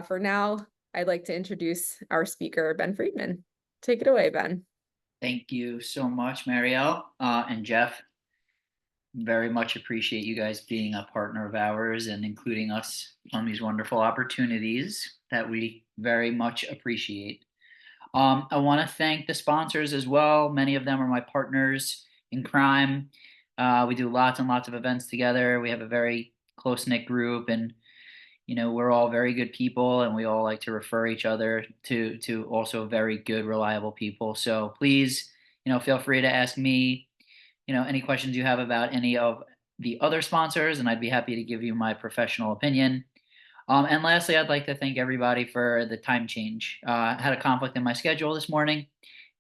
for now, I'd like to introduce our speaker, Ben Friedman. Take it away, Ben. Thank you so much, Marielle, and Jeff. Very much appreciate you guys being a partner of ours and including us on these wonderful opportunities that we very much appreciate. I want to thank the sponsors as well. Many of them are my partners in crime. We do lots and lots of events together. We have a very close-knit group, and we're all very good people, and we all like to refer each other to also very good, reliable people. So please, feel free to ask me, any questions you have about any of the other sponsors, and I'd be happy to give you my professional opinion. And lastly, I'd like to thank everybody for the time change. I had a conflict in my schedule this morning,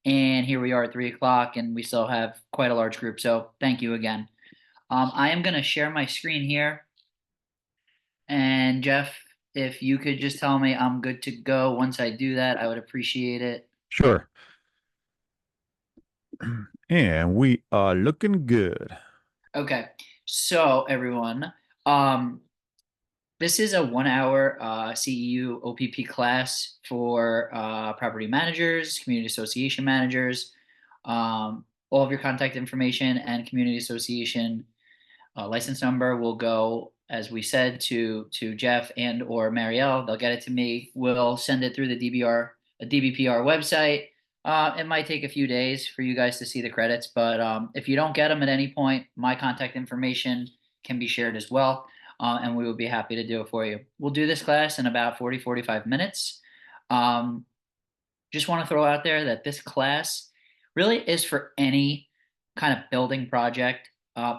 and here we are at 3 o'clock, and we still have quite a large group. So thank you again. I am going to share my screen here. And Jeff, if you could just tell me I'm good to go once I do that, I would appreciate it. Sure. And we are looking good. Okay. So everyone, um, this is a 1 hour CEU OPP class for property managers, community association managers. All of your contact information and community association license number will go, as we said, to Jeff and or Marielle. They'll get it to me. We'll send it through the DBPR website. It might take a few days for you guys to see the credits, but if you don't get them at any point, my contact information can be shared as well, and we will be happy to do it for you. We'll do this class in about 45 minutes. Um, just want to throw out there that this class really is for any kind of building project,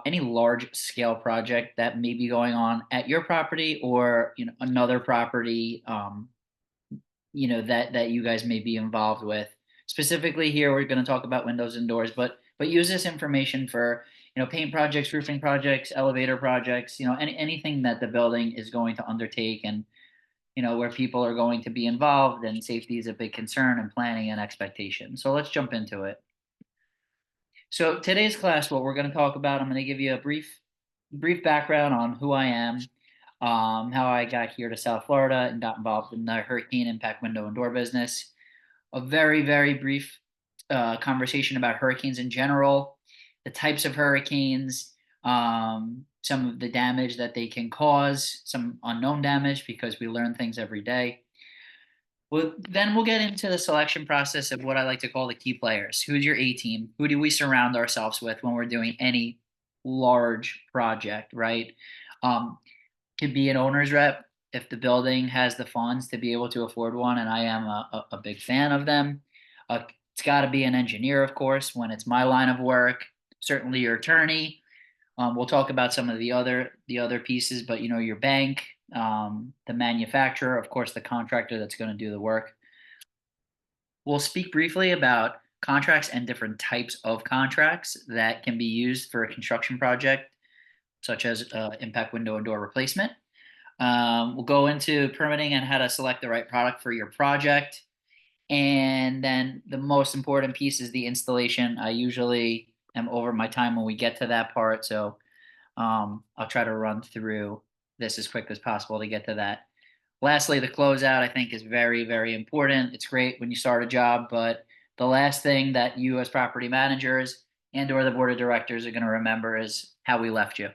any large scale project that may be going on at your property or another property, that you guys may be involved with. Specifically here, we're going to talk about windows and doors, but use this information for paint projects, roofing projects, elevator projects, anything that the building is going to undertake, and where people are going to be involved, and safety is a big concern, and planning and expectation. So let's jump into it. So today's class, what we're going to talk about, I'm going to give you a brief background on who I am, how I got here to South Florida and got involved in the hurricane impact window and door business. A very, very brief conversation about hurricanes in general, the types of hurricanes, some of the damage that they can cause, some unknown damage because we learn things every day. Then we'll get into the selection process of what I like to call the key players. Who's your A team? Who do we surround ourselves with when we're doing any large project, right? Could be an owner's rep if the building has the funds to be able to afford one, and I am a big fan of them. It's got to be an engineer, of course, when it's my line of work. Certainly your attorney. We'll talk about some of the other pieces, but your bank, the manufacturer, of course, the contractor that's going to do the work. We'll speak briefly about contracts and different types of contracts that can be used for a construction project, such as impact window and door replacement. We'll go into permitting and how to select the right product for your project. And then the most important piece is the installation. I usually am over my time when we get to that part. So I'll try to run through this as quick as possible to get to that. Lastly, the closeout I think is very, very important. It's great when you start a job, but the last thing that you as property managers and or the board of directors are going to remember is how we left you.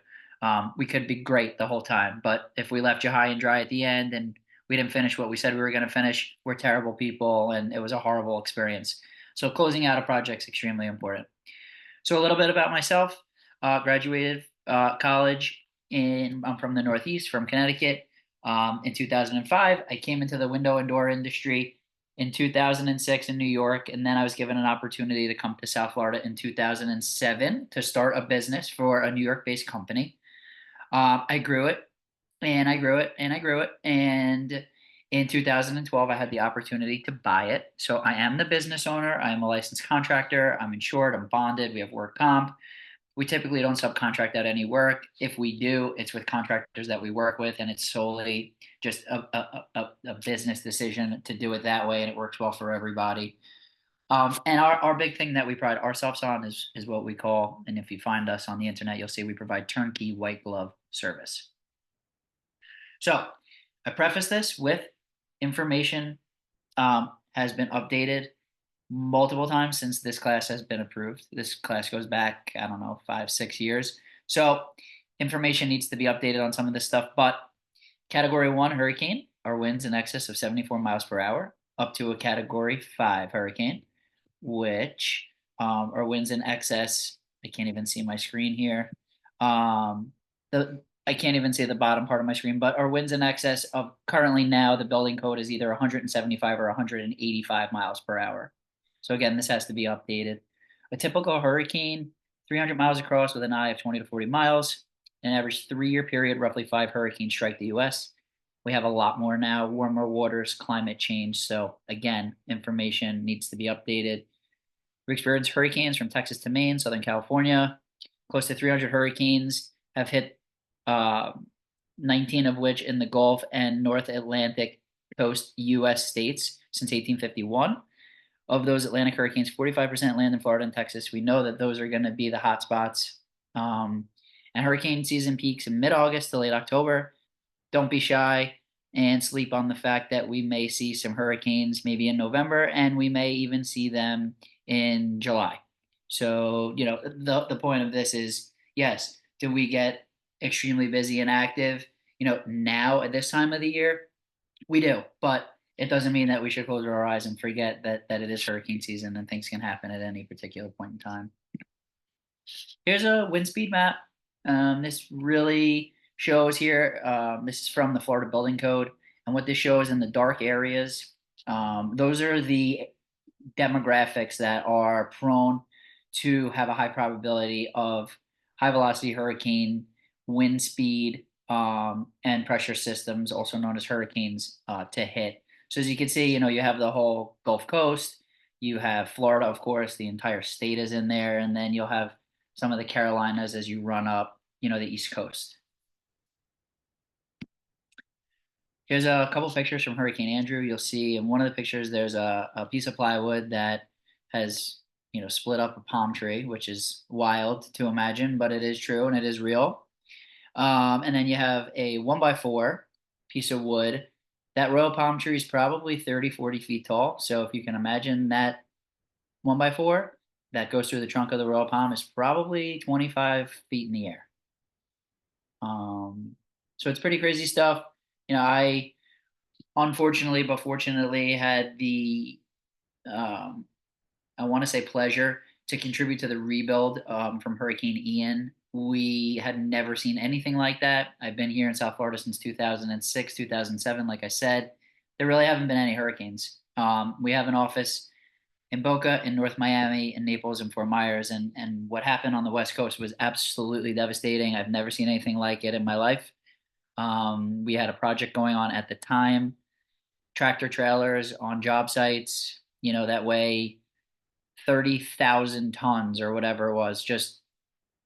We could be great the whole time, but if we left you high and dry at the end and we didn't finish what we said we were going to finish, we're terrible people, and it was a horrible experience. So closing out a project is extremely important. So a little bit about myself. Graduated college I'm from the Northeast, from Connecticut. In 2005, I came into the window and door industry in 2006 in New York, and then I was given an opportunity to come to South Florida in 2007 to start a business for a New York-based company. I grew it, and I grew it, and I grew it, and in 2012, I had the opportunity to buy it. So I am the business owner. I am a licensed contractor. I'm insured. I'm bonded. We have work comp. We typically don't subcontract out any work. If we do, it's with contractors that we work with, and it's solely just a business decision to do it that way, and it works well for everybody. And our big thing that we pride ourselves on is what we call, and if you find us on the internet, you'll see we provide turnkey white glove service. So I preface this with information has been updated multiple times since this class has been approved. This class goes back, I don't know, 5-6 years. So information needs to be updated on some of this stuff. But Category 1 hurricane are winds in excess of 74 miles per hour, up to a Category 5 hurricane, which are winds in excess. I can't even see my screen here. I can't even see the bottom part of my screen, but our winds in excess of currently now the building code is either 175 or 185 miles per hour. So again, this has to be updated. A typical hurricane, 300 miles across with an eye of 20 to 40 miles. An average 3-year period, roughly 5 hurricanes strike the U.S. We have a lot more now, warmer waters, climate change. So again, information needs to be updated. We experience hurricanes from Texas to Maine, Southern California. Close to 300 hurricanes have hit 19 of which in the Gulf and North Atlantic coast U.S. states since 1851. Of those Atlantic hurricanes, 45% land in Florida and Texas. We know that those are going to be the hot spots. And hurricane season peaks in mid-August to late October. Don't be shy and sleep on the fact that we may see some hurricanes maybe in November, and we may even see them in July. So, the point of this is, yes, do we get extremely busy and active, now at this time of the year? We do, but it doesn't mean that we should close our eyes and forget that it is hurricane season and things can happen at any particular point in time. Here's a wind speed map. This really shows here, this is from the Florida Building Code, and what this shows in the dark areas, those are the demographics that are prone to have a high probability of high velocity hurricane, wind speed, and pressure systems, also known as hurricanes, to hit. So as you can see, you have the whole Gulf Coast, you have Florida, of course, the entire state is in there, and then you'll have some of the Carolinas as you run up, the East Coast. Here's a couple pictures from Hurricane Andrew. You'll see in one of the pictures there's a piece of plywood that has, split up a palm tree, which is wild to imagine, but it is true and it is real. And then you have a 1x4 piece of wood. That royal palm tree is probably 30-40 feet tall. So if you can imagine that 1x4 that goes through the trunk of the royal palm is probably 25 feet in the air. So it's pretty crazy stuff. I unfortunately but fortunately had the I want to say pleasure to contribute to the rebuild from Hurricane Ian. We had never seen anything like that. I've been here in South Florida since 2006, 2007. Like I said, there really haven't been any hurricanes. We have an office in Boca, in North Miami, in Naples, and Fort Myers. And what happened on the West Coast was absolutely devastating. I've never seen anything like it in my life. We had a project going on at the time, tractor trailers on job sites, that way 30,000 tons or whatever it was just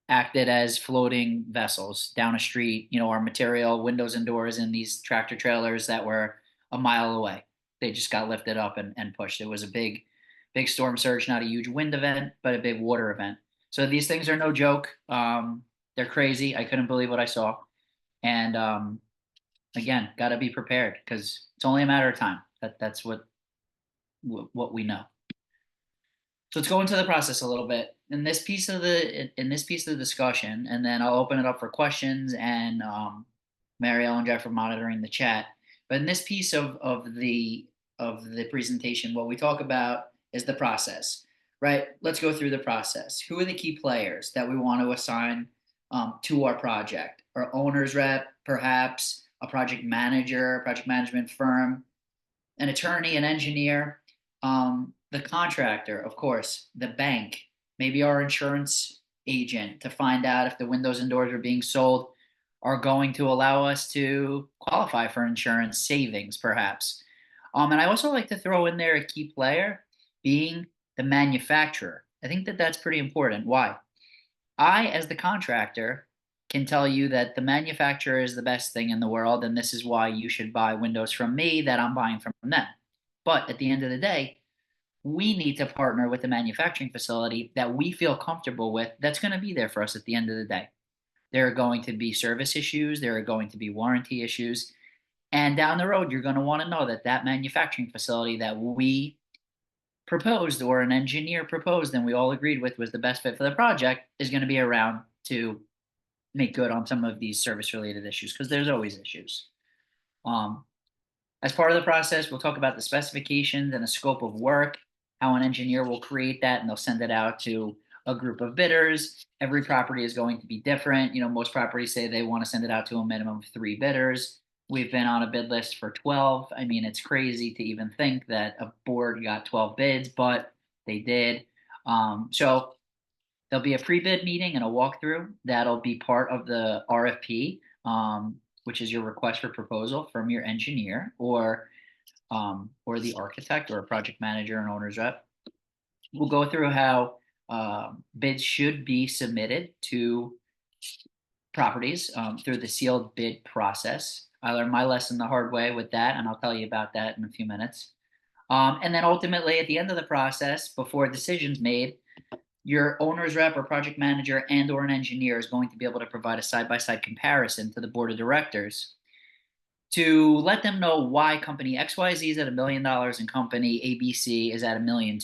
acted as floating vessels down a street, our material, windows and doors in these tractor trailers that were a mile away. They just got lifted up and pushed. It was a big storm surge, not a huge wind event, but a big water event. So these things are no joke. They're crazy. I couldn't believe what I saw. And again, got to be prepared because it's only a matter of time. That's what we know. So let's go into the process a little bit in this piece of the discussion, and then I'll open it up for questions. And Marielle and Jeff are monitoring the chat. But in this piece of the presentation, what we talk about is the process, right? Let's go through the process. Who are the key players that we want to assign to our project? Our owner's rep, perhaps a project manager, a project management firm, an attorney, an engineer, the contractor, of course, the bank, maybe our insurance agent to find out if the windows and doors are being sold are going to allow us to qualify for insurance savings, perhaps. And I also like to throw in there a key player being the manufacturer. I think that that's pretty important. Why? I, as the contractor, can tell you that the manufacturer is the best thing in the world, and this is why you should buy windows from me that I'm buying from them. But at the end of the day, we need to partner with the manufacturing facility that we feel comfortable with that's going to be there for us at the end of the day. There are going to be service issues. There are going to be warranty issues. And down the road, you're going to want to know that that manufacturing facility that we proposed or an engineer proposed and we all agreed with was the best fit for the project is going to be around to make good on some of these service related issues, because there's always issues. As part of the process, we'll talk about the specifications and the scope of work, how an engineer will create that, and they'll send it out to a group of bidders. Every property is going to be different. Most properties say they want to send it out to a minimum of 3 bidders. We've been on a bid list for 12. I mean, it's crazy to even think that a board got 12 bids, but they did. So there'll be a pre-bid meeting and a walkthrough that'll be part of the RFP, which is your request for proposal from your engineer or the architect or a project manager and owner's rep. We'll go through how bids should be submitted to properties through the sealed bid process. I learned my lesson the hard way with that, and I'll tell you about that in a few minutes. And then ultimately, at the end of the process, before a decision's made, your owner's rep or project manager and or an engineer is going to be able to provide a side-by-side comparison to the board of directors to let them know why company XYZ is at $1 million and company ABC is at $1.2 million,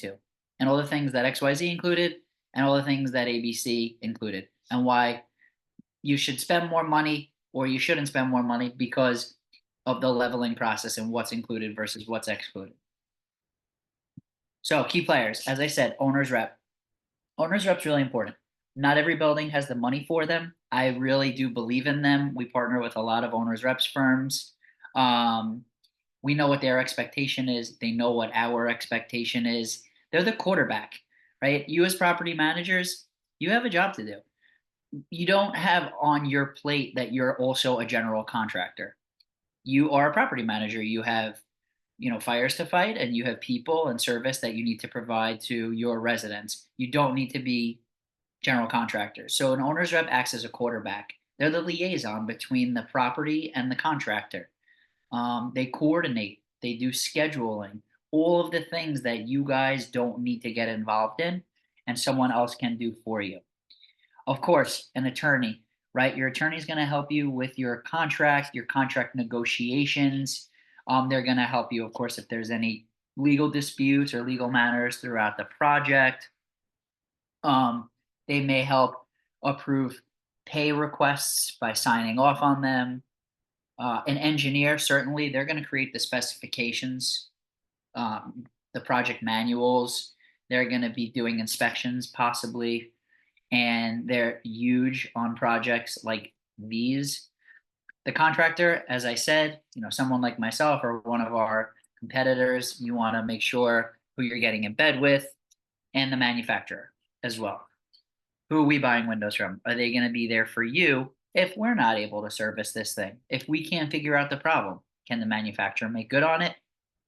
and all the things that XYZ included and all the things that ABC included, and why you should spend more money or you shouldn't spend more money because of the leveling process and what's included versus what's excluded. So key players, as I said, owner's rep. Owner's rep's really important. Not every building has the money for them. I really do believe in them. We partner with a lot of owner's reps firms. We know what their expectation is. They know what our expectation is. They're the quarterback, right? You as property managers, you have a job to do. You don't have on your plate that you're also a general contractor. You are a property manager. You have fires to fight, and you have people and service that you need to provide to your residents. You don't need to be general contractors. So an owner's rep acts as a quarterback. They're the liaison between the property and the contractor. They coordinate, they do scheduling, all of the things that you guys don't need to get involved in and someone else can do for you. Of course, an attorney, right? Your attorney is going to help you with your contract negotiations. They're going to help you, of course, if there's any legal disputes or legal matters throughout the project. They may help approve pay requests by signing off on them. An engineer, certainly, they're going to create the specifications, the project manuals. They're going to be doing inspections, possibly, and they're huge on projects like these. The contractor, as I said, someone like myself or one of our competitors, you want to make sure who you're getting in bed with, and the manufacturer as well. Who are we buying windows from? Are they going to be there for you if we're not able to service this thing? If we can't figure out the problem, can the manufacturer make good on it?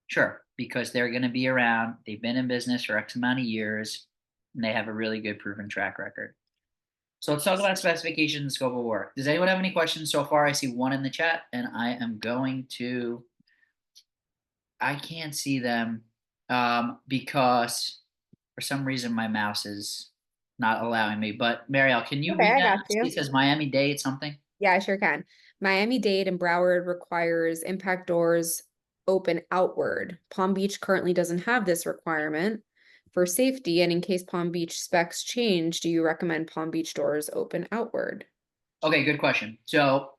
Sure, because they're going to be around. They've been in business for X amount of years, and they have a really good proven track record. So let's talk about specifications and scope of work. Does anyone have any questions so far? I see one in the chat, and I am going to, I can't see them because for some reason my mouse is not allowing me. But Marielle, can you Okay, read I that? got you. It says Miami-Dade something. Yeah, I sure can. Miami-Dade and Broward requires impact doors open outward. Palm Beach currently doesn't have this requirement for safety, and in case Palm Beach specs change, do you recommend Palm Beach doors open outward? Okay, good question. So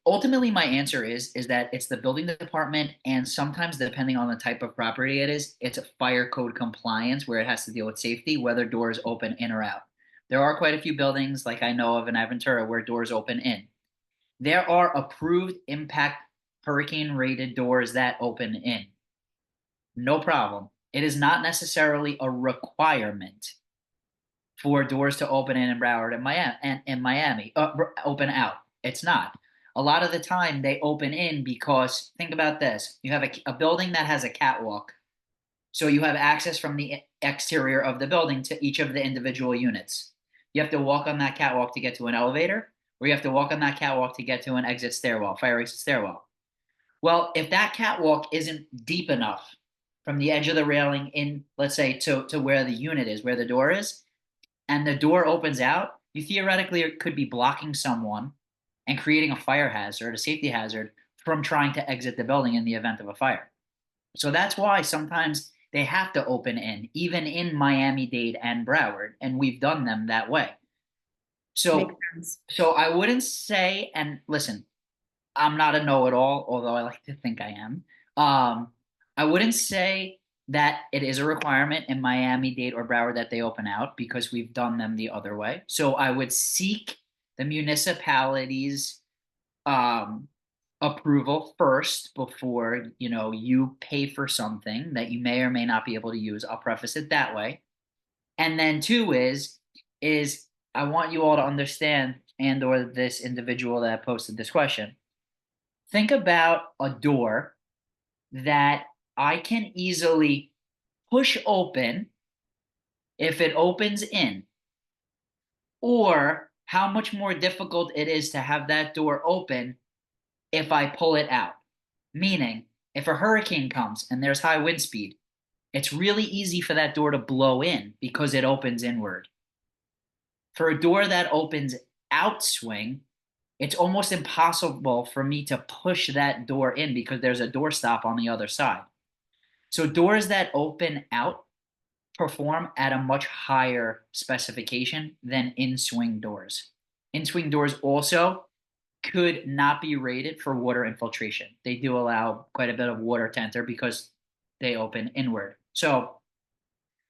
ultimately my answer is that it's the building department, and sometimes depending on the type of property it is, it's a fire code compliance where it has to deal with safety, whether doors open in or out. There are quite a few buildings, like I know of in Aventura, where doors open in. There are approved impact hurricane rated doors that open in. No problem. It is not necessarily a requirement for doors to open in Broward and Miami, open out. It's not. A lot of the time they open in because, think about this, you have a building that has a catwalk. So you have access from the exterior of the building to each of the individual units. You have to walk on that catwalk to get to an elevator, or you have to walk on that catwalk to get to an exit stairwell, fire exit stairwell. Well, if that catwalk isn't deep enough from the edge of the railing in, let's say, to where the unit is, where the door is, and the door opens out, you theoretically could be blocking someone and creating a fire hazard, a safety hazard, from trying to exit the building in the event of a fire. So that's why sometimes they have to open in, even in Miami-Dade and Broward, and we've done them that way. Makes So, sense. so I wouldn't say, and listen, I'm not a know-it-all, although I like to think I am. I wouldn't say that it is a requirement in Miami-Dade or Broward that they open out because we've done them the other way. So I would seek the municipalities' um, approval first before you pay for something that you may or may not be able to use. I'll preface it that way. And then two is I want you all to understand, and or this individual that posted this question, think about a door that I can easily push open if it opens in, or how much more difficult it is to have that door open if I pull it out. Meaning, if a hurricane comes and there's high wind speed, it's really easy for that door to blow in because it opens inward. For a door that opens outswing, it's almost impossible for me to push that door in because there's a door stop on the other side. So doors that open out perform at a much higher specification than in-swing doors. In-swing doors also could not be rated for water infiltration. They do allow quite a bit of water to enter because they open inward. So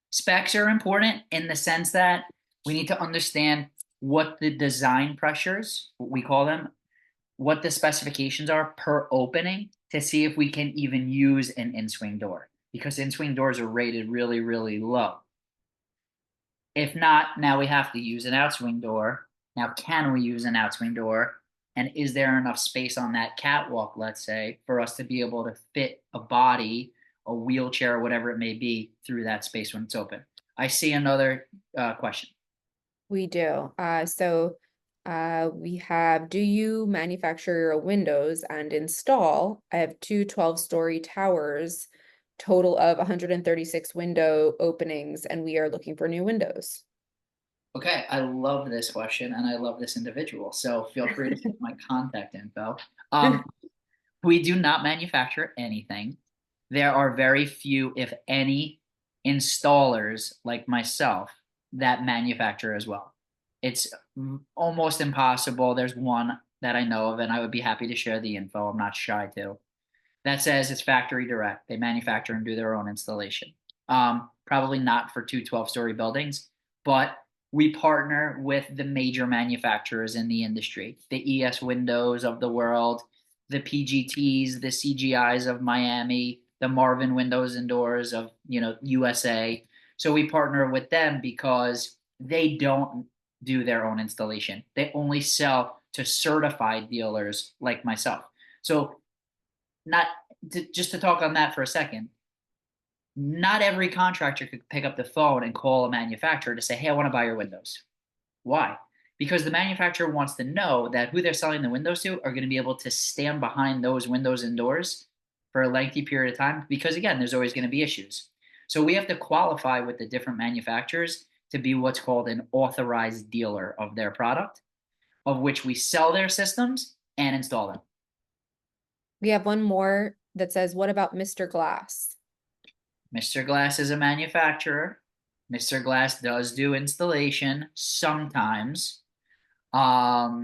specs are important in the sense that we need to understand what the design pressures, what we call them, what the specifications are per opening to see if we can even use an in-swing door, because in-swing doors are rated really, really low. If not, now we have to use an outswing door. Now, can we use an outswing door? And is there enough space on that catwalk, let's say, for us to be able to fit a body, a wheelchair, or whatever it may be, through that space when it's open? I see another question. We do. We have, do you manufacture your windows and install? I have two 12-story towers, total of 136 window openings, and we are looking for new windows. Okay, I love this question and I love this individual. So feel free to get my contact info. We do not manufacture anything. There are very few, if any, installers like myself that manufacture as well. It's almost impossible. There's one that I know of, and I would be happy to share the info. I'm not shy to. That says it's factory direct. They manufacture and do their own installation. Probably not for two 12-story buildings, but we partner with the major manufacturers in the industry, the ES Windows of the world, the PGTs, the CGIs of Miami, the Marvin Windows and Doors of USA. So we partner with them because they don't do their own installation. They only sell to certified dealers like myself. So just to talk on that for a second, not every contractor could pick up the phone and call a manufacturer to say, hey, I want to buy your windows. Why? Because the manufacturer wants to know that who they're selling the windows to are going to be able to stand behind those windows and doors for a lengthy period of time. Because again, there's always going to be issues. So we have to qualify with the different manufacturers to be what's called an authorized dealer of their product, of which we sell their systems and install them. We have one more that says, what about Mr. Glass? Mr. Glass is a manufacturer. Mr. Glass does do installation sometimes. They are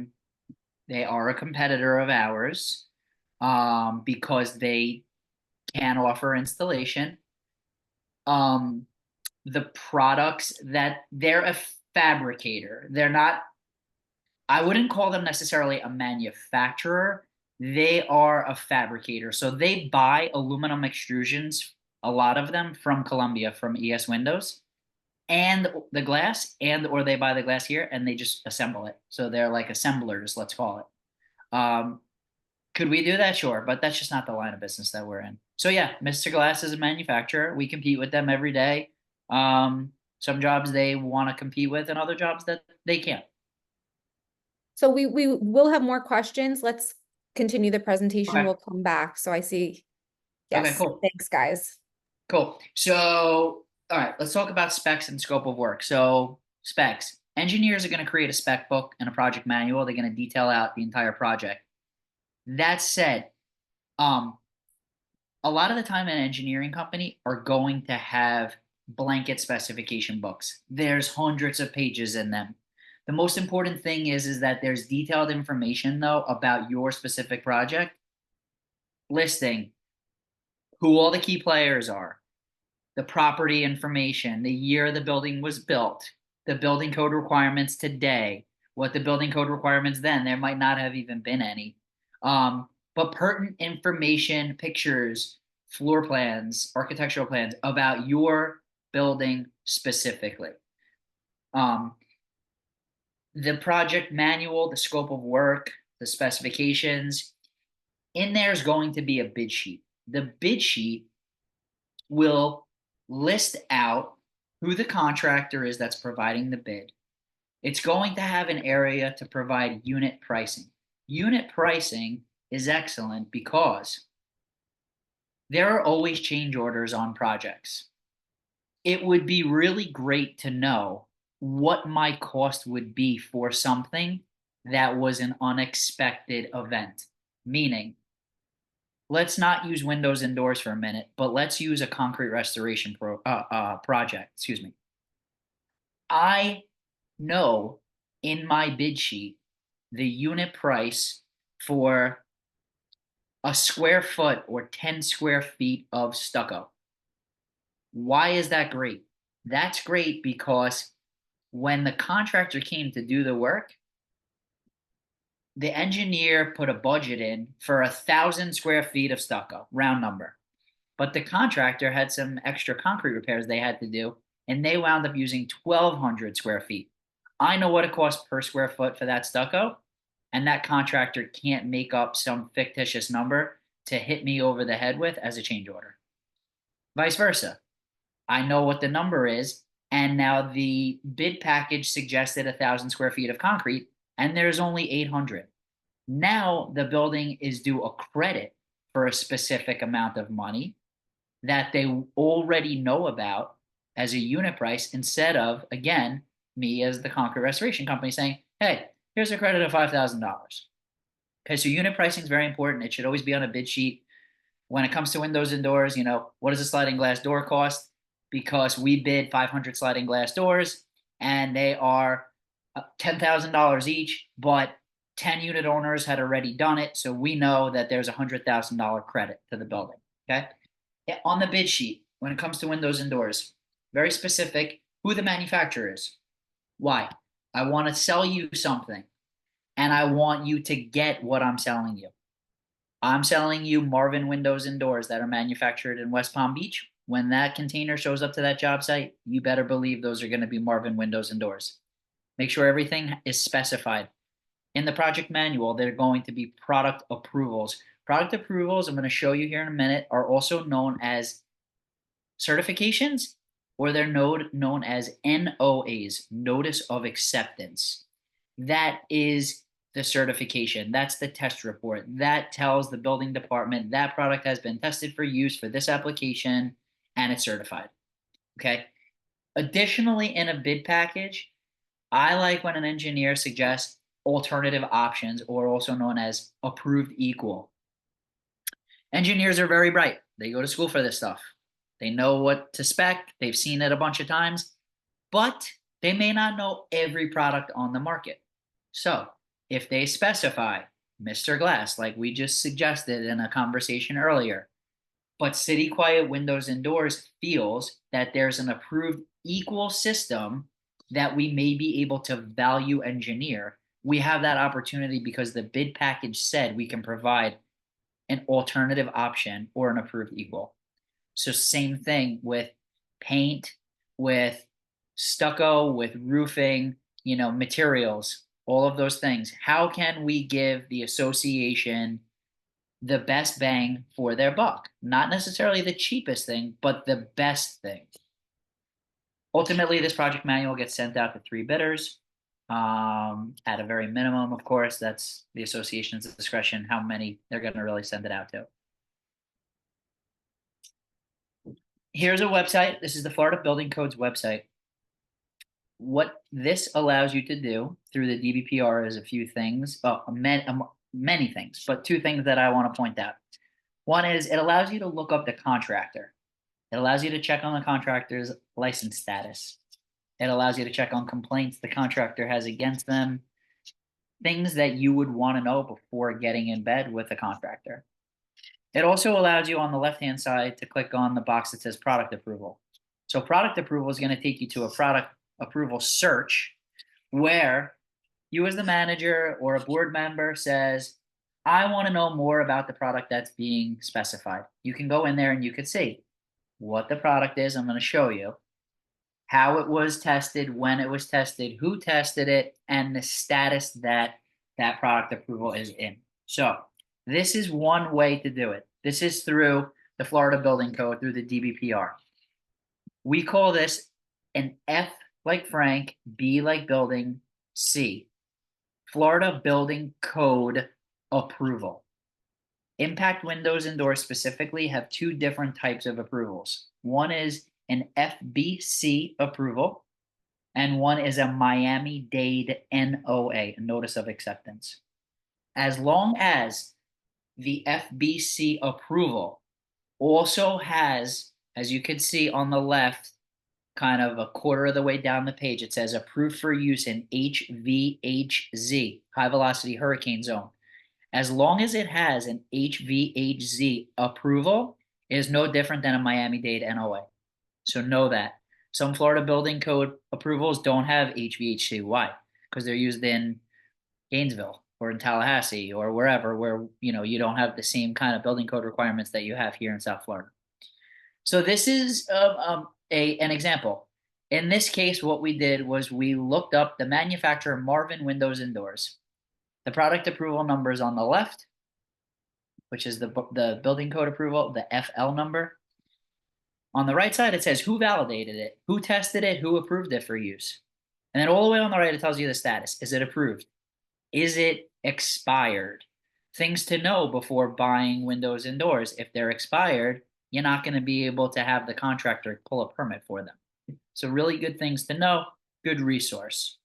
a competitor of ours because they can offer installation. The products that they're a fabricator. They're not, I wouldn't call them necessarily a manufacturer. They are a fabricator. So they buy aluminum extrusions, a lot of them from Colombia, from ES Windows, and the glass, and or they buy the glass here and they just assemble it. So they're like assemblers, let's call it. Could we do that? Sure, but that's just not the line of business that we're in. So yeah, Mr. Glass is a manufacturer. We compete with them every day. Some jobs they want to compete with and other jobs that they can't. So we will have more questions. Let's continue the presentation. Okay. We'll come back. So I see. Okay, Yes. cool. Thanks, guys. Cool. So, all right, let's talk about specs and scope of work. So specs, Engineers are going to create a spec book and a project manual. They're going to detail out the entire project. That said, a lot of the time an engineering company are going to have blanket specification books. There's hundreds of pages in them. The most important thing is that there's detailed information though about your specific project, listing who all the key players are, the property information, the year the building was built, the building code requirements today, what the building code requirements then, there might not have even been any. But pertinent information, pictures, floor plans, architectural plans about your building specifically. The project manual, the scope of work, the specifications, in there is going to be a bid sheet. The bid sheet will list out who the contractor is that's providing the bid. It's going to have an area to provide unit pricing. Unit pricing is excellent because there are always change orders on projects. It would be really great to know what my cost would be for something that was an unexpected event. Meaning, let's not use windows and doors for a minute, but let's use a concrete restoration project. Excuse me. I know in my bid sheet the unit price for a square foot or 10 square feet of stucco. Why is that great? That's great because when the contractor came to do the work, the engineer put a budget in for 1,000 square feet of stucco, round number. But the contractor had some extra concrete repairs they had to do, and they wound up using 1,200 square feet. I know what it costs per square foot for that stucco, and that contractor can't make up some fictitious number to hit me over the head with as a change order. Vice versa. I know what the number is, and now the bid package suggested 1,000 square feet of concrete, and there's only 800. Now the building is due a credit for a specific amount of money that they already know about as a unit price, instead of, again, me as the concrete restoration company saying, hey, here's a credit of $5,000. Okay, so unit pricing is very important. It should always be on a bid sheet. When it comes to windows and doors, what does a sliding glass door cost? Because we bid 500 sliding glass doors and they are $10,000 each, but 10 unit owners had already done it. So we know that there's a $100,000 credit to the building. Okay. On the bid sheet, when it comes to windows and doors, very specific who the manufacturer is. Why? I want to sell you something and I want you to get what I'm selling you. I'm selling you Marvin windows and doors that are manufactured in West Palm Beach. When that container shows up to that job site, you better believe those are going to be Marvin windows and doors. Make sure everything is specified. In the project manual, they're going to be product approvals. Product approvals, I'm going to show you here in a minute, are also known as certifications, or they're known as NOAs, Notice of Acceptance. That is the certification. That's the test report. That tells the building department that product has been tested for use for this application and it's certified. Okay. Additionally, in a bid package, I like when an engineer suggests alternative options, or also known as approved equal. Engineers are very bright. They go to school for this stuff. They know what to spec. They've seen it a bunch of times, but they may not know every product on the market. So if they specify Mr. Glass, like we just suggested in a conversation earlier, but Citiquiet Windows and Doors feels that there's an approved equal system that we may be able to value engineer, we have that opportunity because the bid package said we can provide an alternative option or an approved equal. So same thing with paint, with stucco, with roofing, materials, all of those things. How can we give the association the best bang for their buck? Not necessarily the cheapest thing, but the best thing. Ultimately, this project manual gets sent out to 3 bidders. At a very minimum, of course, that's the association's discretion, how many they're going to really send it out to. Here's a website. This is the Florida Building Code's website. what this allows you to do through the DBPR is a few things, many things, but two things that I want to point out. One is it allows you to look up the contractor. It allows you to check on the contractor's license status. It allows you to check on complaints the contractor has against them, things that you would want to know before getting in bed with a contractor. It also allows you on the left-hand side to click on the box that says product approval. So product approval is going to take you to a product approval search where you as the manager or a board member says, I want to know more about the product that's being specified. You can go in there and you can see what the product is. I'm going to show you how it was tested, when it was tested, who tested it, and the status that that product approval is in. So this is one way to do it. This is through the Florida Building Code, through the DBPR. We call this an F like Frank, B like building, C. Florida Building Code approval. Impact windows and doors specifically have two different types of approvals. One is an FBC approval, and one is a Miami-Dade NOA, a Notice of Acceptance. As long as the FBC approval also has, as you can see on the left, kind of a quarter of the way down the page, it says approved for use in HVHZ, high velocity hurricane zone. As long as it has an HVHZ approval, it is no different than a Miami-Dade NOA. So know that. Some Florida Building Code approvals don't have HVHC. Why? Because they're used in Gainesville or in Tallahassee or wherever where you don't have the same kind of building code requirements that you have here in South Florida. So this is an example. In this case, what we did was we looked up the manufacturer Marvin Windows and Doors. The product approval number is on the left, which is the building code approval, the FL number. On the right side, it says who validated it, who tested it, who approved it for use. And then all the way on the right, it tells you the status. Is it approved? Is it expired? Things to know before buying windows and doors. If they're expired, you're not going to be able to have the contractor pull a permit for them. So really good things to know, good resource.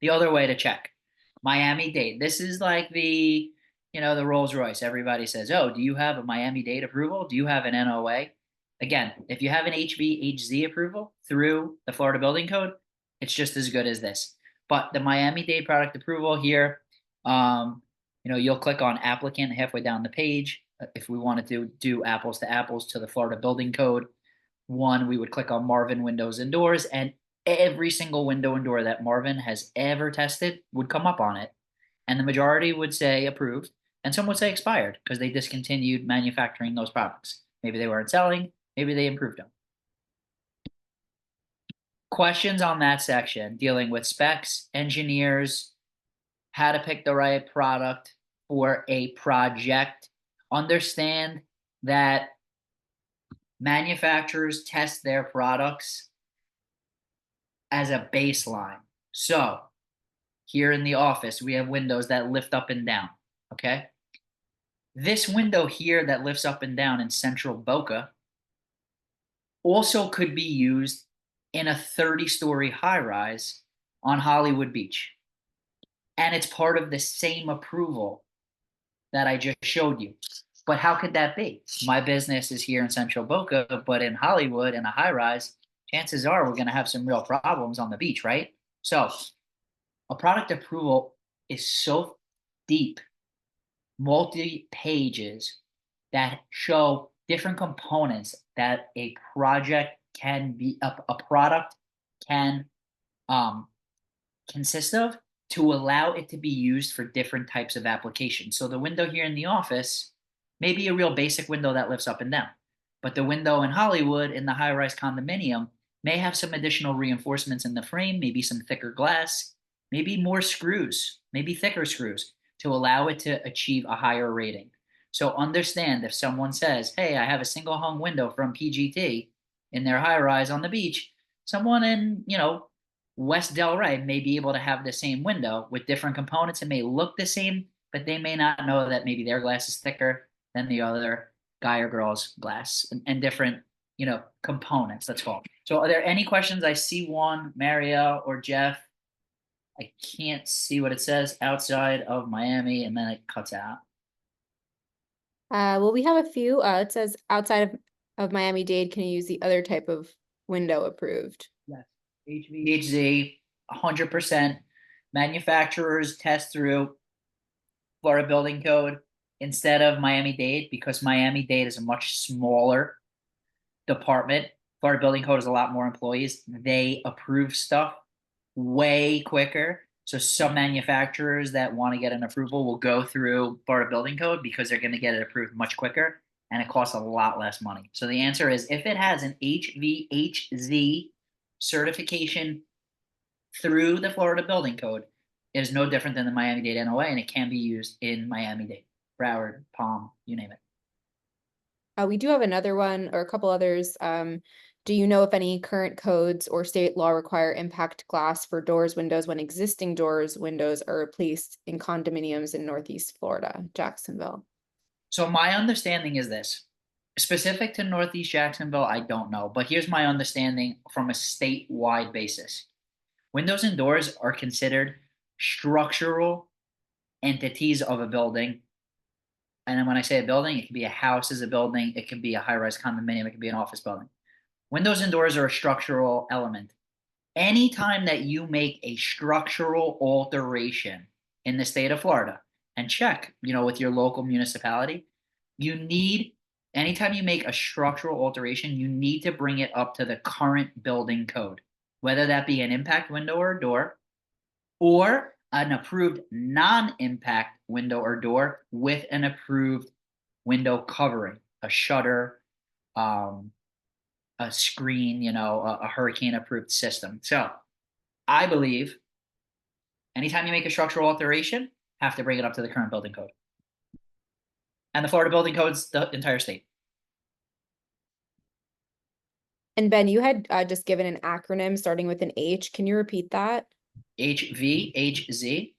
The other way to check, Miami-Dade. This is like the Rolls Royce. Everybody says, oh, do you have a Miami-Dade approval? Do you have an NOA? Again, if you have an HVHZ approval through the Florida Building Code, it's just as good as this. But the Miami-Dade product approval here, you'll click on applicant halfway down the page. If we wanted to do apples to apples to the Florida Building Code, we would click on Marvin Windows and Doors, and every single window and door that Marvin has ever tested would come up on it. And the majority would say approved, and some would say expired because they discontinued manufacturing those products. Maybe they weren't selling, maybe they improved them. Questions on that section dealing with specs, engineers, how to pick the right product for a project. Understand that manufacturers test their products as a baseline. So here in the office, we have windows that lift up and down, okay? This window here that lifts up and down in Central Boca also could be used in a 30-story high-rise on Hollywood Beach. And it's part of the same approval that I just showed you. But how could that be? My business is here in Central Boca, but in Hollywood in a high-rise, chances are we're going to have some real problems on the beach, right? So a product approval is so deep, multi-pages that show different components that a project can be, a product can consist of to allow it to be used for different types of applications. So the window here in the office may be a real basic window that lifts up and down, but the window in Hollywood in the high-rise condominium may have some additional reinforcements in the frame, maybe some thicker glass, maybe more screws, maybe thicker screws to allow it to achieve a higher rating. So understand if someone says, hey, I have a single hung window from PGT in their high-rise on the beach, someone in, West Delray may be able to have the same window with different components. It may look the same, but they may not know that maybe their glass is thicker than the other guy or girl's glass and different, components, let's call them. So are there any questions? I see one, Mario or Jeff. I can't see what it says outside of Miami, and then it cuts out. Well, we have a few. It says outside of Miami-Dade, can you use the other type of window approved? Yes. HVAC, 100%. Manufacturers test through Florida Building Code instead of Miami-Dade, because Miami-Dade is a much smaller department. Florida Building Code is a lot more employees. They approve stuff way quicker. So some manufacturers that want to get an approval will go through Florida Building Code because they're going to get it approved much quicker, and it costs a lot less money. So the answer is, if it has an HVAC certification through the Florida Building Code, it is no different than the Miami-Dade NOA, and it can be used in Miami-Dade, Broward, Palm, you name it. We do have another one or a couple others. Do you know if any current codes or state law require impact glass for doors, windows when existing doors, windows are replaced in condominiums in Northeast Florida, Jacksonville? So my understanding is this. Specific to Northeast Jacksonville, I don't know, but here's my understanding from a statewide basis. Windows and doors are considered structural entities of a building. And then when I say a building, it could be a house as a building, it could be a high-rise condominium, it could be an office building. Windows and doors are a structural element. Anytime that you make a structural alteration in the state of Florida, and check, with your local municipality, anytime you make a structural alteration, you need to bring it up to the current building code, whether that be an impact window or door, or an approved non-impact window or door with an approved window covering, a shutter, a screen, a hurricane approved system. So I believe anytime you make a structural alteration, have to bring it up to the current building code. And the Florida building code's the entire state. And Ben, you had just given an acronym starting with an H. Can you repeat that? HVHZ,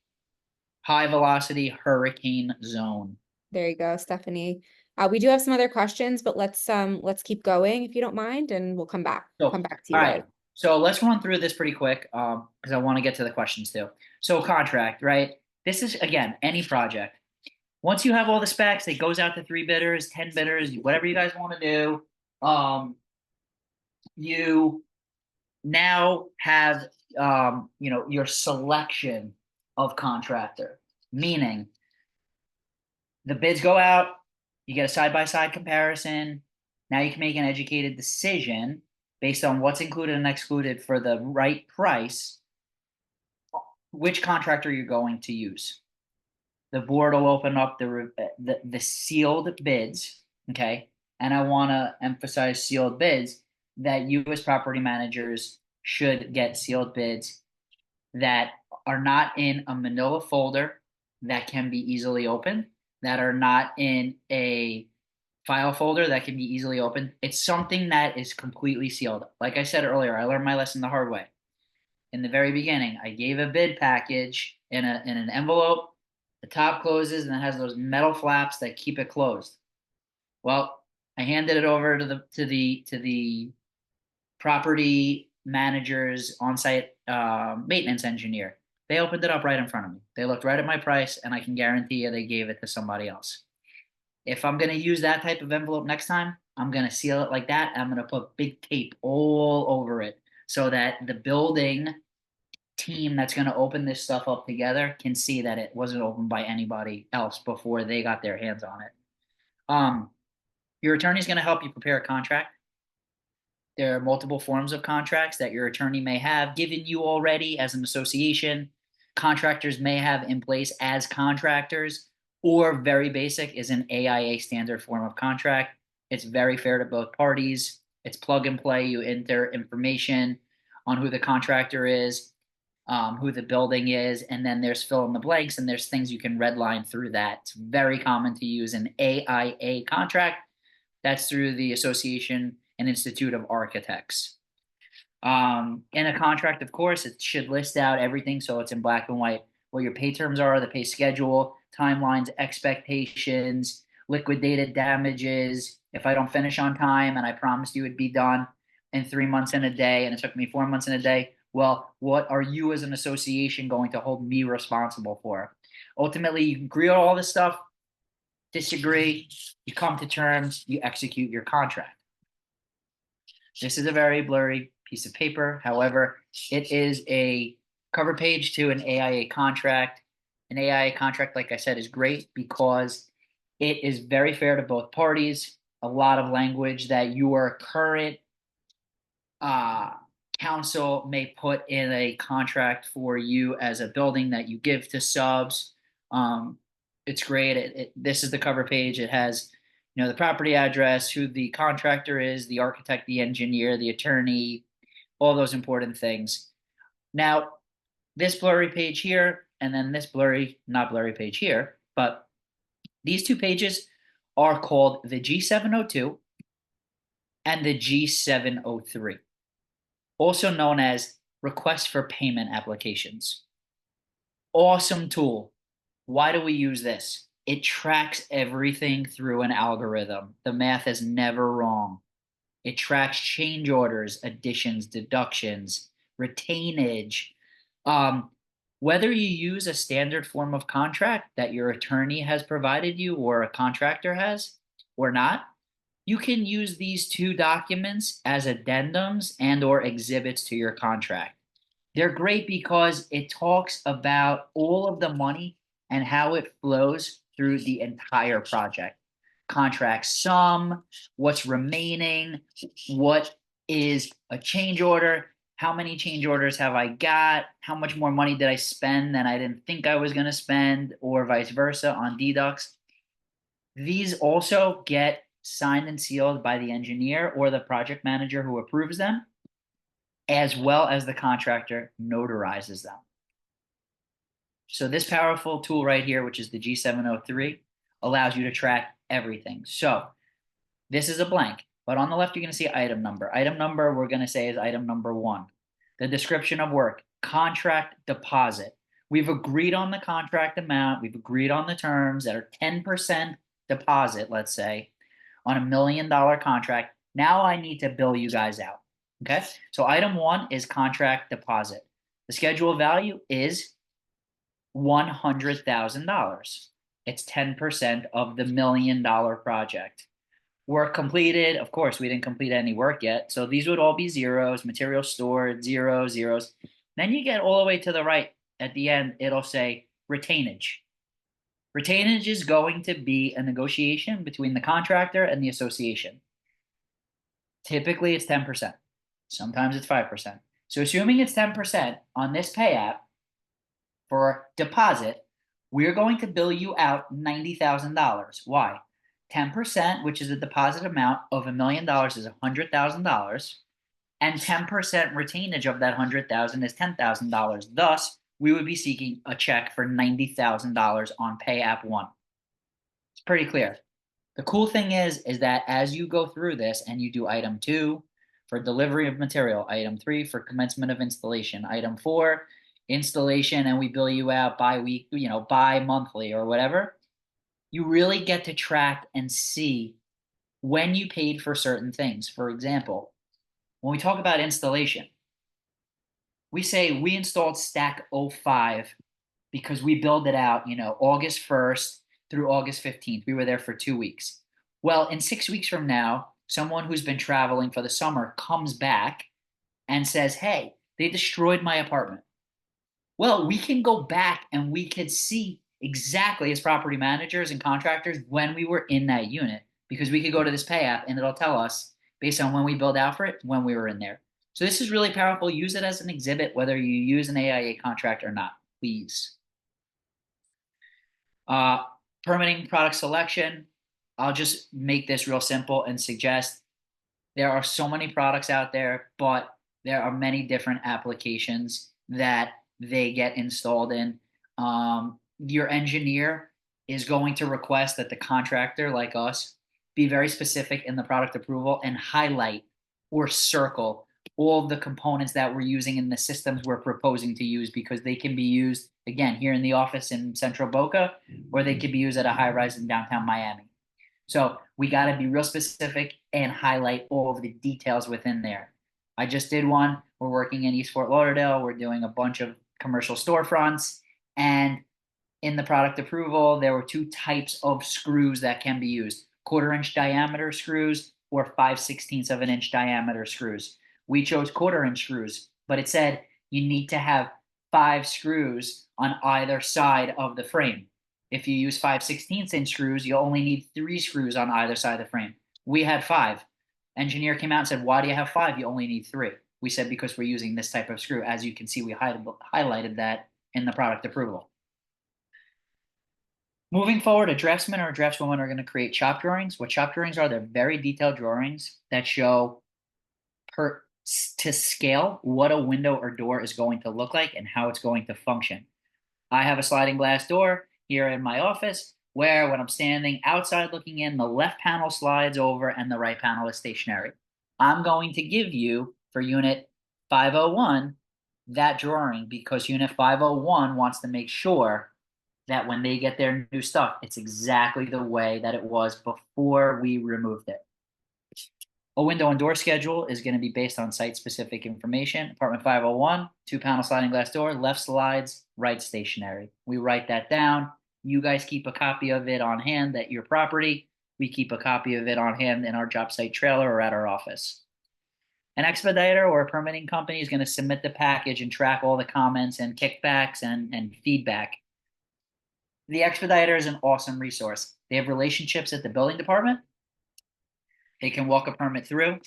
high velocity hurricane zone. There you go, Stephanie. We do have some other questions, but let's keep going if you don't mind, and we'll come back to you All guys. right. So let's run through this pretty quick because I want to get to the questions too. So contract, right? This is, again, any project. Once you have all the specs, it goes out to 3 bidders, 10 bidders, whatever you guys want to do. You now have, your selection of contractor, meaning the bids go out, you get a side-by-side comparison. Now you can make an educated decision based on what's included and excluded for the right price, which contractor you're going to use. The board will open up the sealed bids, okay? And I want to emphasize sealed bids, that you as property managers should get sealed bids that are not in a manila folder that can be easily opened, that are not in a file folder that can be easily opened. It's something that is completely sealed. Like I said earlier, I learned my lesson the hard way. In the very beginning, I gave a bid package in an envelope. The top closes and it has those metal flaps that keep it closed. Well, I handed it over to the property manager's on-site maintenance engineer. They opened it up right in front of me. They looked right at my price, and I can guarantee you they gave it to somebody else. If I'm going to use that type of envelope next time, I'm going to seal it like that. I'm going to put big tape all over it so that the building team that's going to open this stuff up together can see that it wasn't opened by anybody else before they got their hands on it. Your attorney is going to help you prepare a contract. There are multiple forms of contracts that your attorney may have given you already as an association. Contractors may have in place as contractors, or very basic is an AIA standard form of contract. It's very fair to both parties. It's plug and play. You enter information on who the contractor is, who the building is, and then there's fill in the blanks, and there's things you can redline through that. It's very common to use an AIA contract. That's through the Association and Institute of Architects. In a contract, of course, it should list out everything so it's in black and white, what your pay terms are, the pay schedule, timelines, expectations, liquidated damages, if I don't finish on time and I promised you it'd be done in 3 months and a day and it took me 4 months and a day, well, what are you as an association going to hold me responsible for? Ultimately, you agree on all this stuff, disagree, you come to terms, you execute your contract. This is a very blurry piece of paper. However, it is a cover page to an AIA contract. An AIA contract, like I said, is great because it is very fair to both parties. A lot of language that your current council may put in a contract for you as a building that you give to subs. It's great. This is the cover page. It has, the property address, who the contractor is, the architect, the engineer, the attorney, all those important things. Now, this blurry page here, and then this not blurry page here, but these two pages are called the G702 and the G703, also known as request for payment applications. Awesome tool. Why do we use this? It tracks everything through an algorithm. The math is never wrong. It tracks change orders, additions, deductions, retainage. Whether you use a standard form of contract that your attorney has provided you or a contractor has or not, you can use these two documents as addendums and or exhibits to your contract. They're great because it talks about all of the money and how it flows through the entire project. Contract sum, what's remaining, what is a change order, how many change orders have I got, how much more money did I spend than I didn't think I was going to spend, or vice versa on deducts. These also get signed and sealed by the engineer or the project manager who approves them, as well as the contractor notarizes them. So this powerful tool right here, which is the G703, allows you to track everything. So this is a blank, but on the left, you're going to see item number. Item number, we're going to say, is item number 1. The description of work, contract deposit. We've agreed on the contract amount. We've agreed on the terms that are 10% deposit, let's say, on $1 million contract. Now I need to bill you guys out. Okay. So item 1 is contract deposit. The schedule value is $100,000. It's 10% of the $1 million project. Work completed. Of course, we didn't complete any work yet. So these would all be zeros, material stored, zeros. Then you get all the way to the right. At the end, it'll say retainage. Retainage is going to be a negotiation between the contractor and the association. Typically, it's 10%. Sometimes it's 5%. So assuming it's 10% on this pay app for deposit, we're going to bill you out $90,000. Why? 10%, which is the deposit amount of $1 million, is $100,000, and 10% retainage of that $100,000 is $10,000. Thus, we would be seeking a check for $90,000 on pay app 1. It's pretty clear. The cool thing is that as you go through this and you do item 2 for delivery of material, item 3 for commencement of installation, item 4 installation, and we bill you out bi-week, bi-monthly or whatever, you really get to track and see when you paid for certain things. For example, when we talk about installation, we say we installed stack 05 because we billed it out, August 1st through August 15th. We were there for 2 weeks. Well, in 6 weeks from now, someone who's been traveling for the summer comes back and says, hey, they destroyed my apartment. Well, we can go back and we could see exactly as property managers and contractors when we were in that unit, because we could go to this pay app and it'll tell us based on when we billed out for it, when we were in there. So this is really powerful. Use it as an exhibit, whether you use an AIA contract or not, please. Permitting product selection. I'll just make this real simple and suggest there are so many products out there, but there are many different applications that they get installed in. Your engineer is going to request that the contractor, like us, be very specific in the product approval and highlight or circle all of the components that we're using in the systems we're proposing to use, because they can be used, again, here in the office in Central Boca, or they could be used at a high rise in downtown Miami. So we got to be real specific and highlight all of the details within there. I just did one. We're working in East Fort Lauderdale. We're doing a bunch of commercial storefronts. And in the product approval, there were two types of screws that can be used: 1/4 inch diameter screws or 5/16 of an inch diameter screws. We chose 1/4 inch screws, but it said you need to have 5 screws on either side of the frame. If you use 5/16 inch screws, you only need 3 screws on either side of the frame. We had 5. Engineer came out and said, "Why do you have 5? You only need 3." We said, "Because we're using this type of screw." As you can see, we highlighted that in the product approval. Moving forward, a draftsman or a draftswoman are going to create shop drawings. What shop drawings are, they're very detailed drawings that show to scale what a window or door is going to look like and how it's going to function. I have a sliding glass door here in my office where when I'm standing outside looking in, the left panel slides over and the right panel is stationary. I'm going to give you, for unit 501, that drawing because unit 501 wants to make sure that when they get their new stuff, it's exactly the way that it was before we removed it. A window and door schedule is going to be based on site-specific information. Apartment 501, 2-panel sliding glass door, left slides, right stationary. We write that down. You guys keep a copy of it on hand at your property. We keep a copy of it on hand in our job site trailer or at our office. An expediter or a permitting company is going to submit the package and track all the comments and kickbacks and feedback. The expediter is an awesome resource. They have relationships at the building department. They can walk a permit through.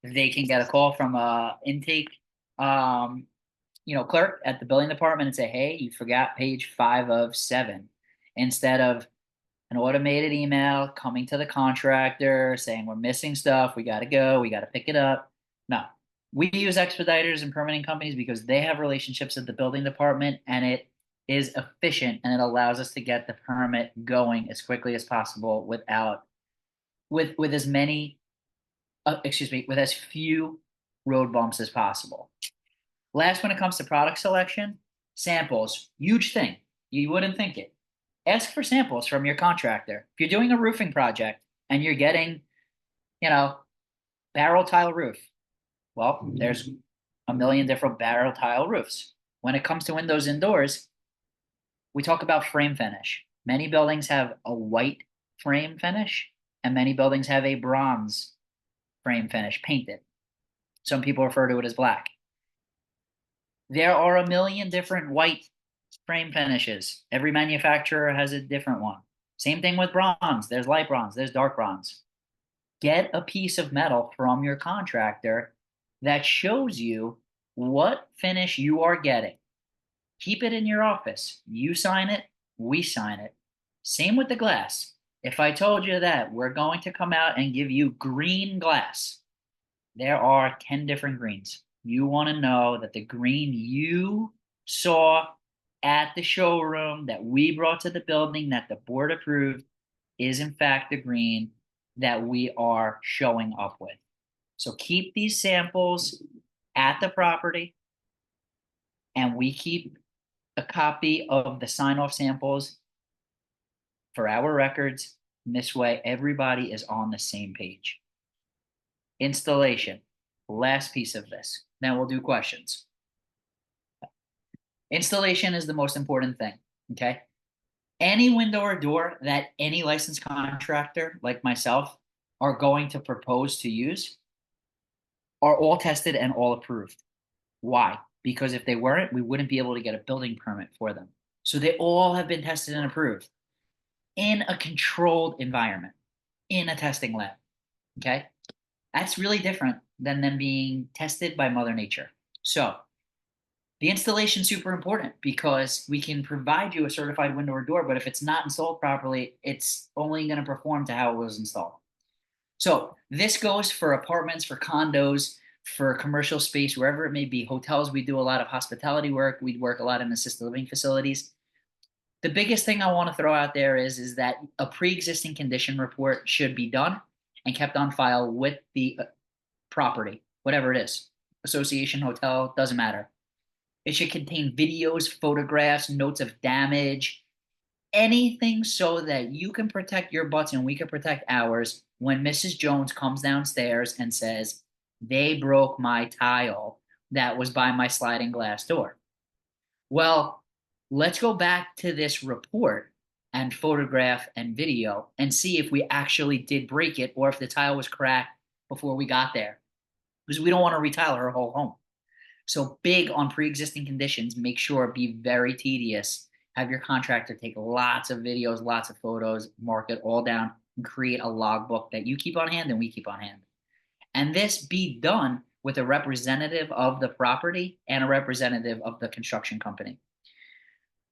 They can get a call from a intake, clerk at the building department and say, "Hey, you forgot page 5 of 7," instead of an automated email coming to the contractor saying, "We're missing stuff. We got to go. We got to pick it up." No, we use expediters and permitting companies because they have relationships at the building department, and it is efficient and it allows us to get the permit going as quickly as possible with as few road bumps as possible. Last, when it comes to product selection, samples, huge thing. You wouldn't think it. Ask for samples from your contractor. If you're doing a roofing project and you're getting, barrel tile roof, well, there's a million different barrel tile roofs. When it comes to windows and doors, we talk about frame finish. Many buildings have a white frame finish, and many buildings have a bronze frame finish painted. Some people refer to it as black. There are a million different white frame finishes. Every manufacturer has a different one. Same thing with bronze. There's light bronze, there's dark bronze. Get a piece of metal from your contractor that shows you what finish you are getting. Keep it in your office. You sign it, we sign it. Same with the glass. If I told you that we're going to come out and give you green glass, there are 10 different greens. You want to know that the green you saw at the showroom that we brought to the building that the board approved is in fact the green that we are showing up with. So keep these samples at the property, and we keep a copy of the sign-off samples for our records. And this way, everybody is on the same page. Installation, last piece of this. Then we'll do questions. Installation is the most important thing, okay? Any window or door that any licensed contractor like myself are going to propose to use are all tested and all approved. Why? Because if they weren't, we wouldn't be able to get a building permit for them. So they all have been tested and approved in a controlled environment, in a testing lab, okay? That's really different than them being tested by Mother Nature. So the installation is super important because we can provide you a certified window or door, but if it's not installed properly, it's only going to perform to how it was installed. So this goes for apartments, for condos, for commercial space, wherever it may be. Hotels, we do a lot of hospitality work. We work a lot in assisted living facilities. The biggest thing I want to throw out there is that a pre-existing condition report should be done and kept on file with the property, whatever it is. Association, hotel, doesn't matter. It should contain videos, photographs, notes of damage, anything so that you can protect your butts and we can protect ours when Mrs. Jones comes downstairs and says, they broke my tile that was by my sliding glass door. Well, let's go back to this report and photograph and video and see if we actually did break it or if the tile was cracked before we got there. Because we don't want to retile her whole home. So big on pre-existing conditions, make sure be very tedious. Have your contractor take lots of videos, lots of photos, mark it all down, and create a logbook that you keep on hand and we keep on hand. And this be done with a representative of the property and a representative of the construction company.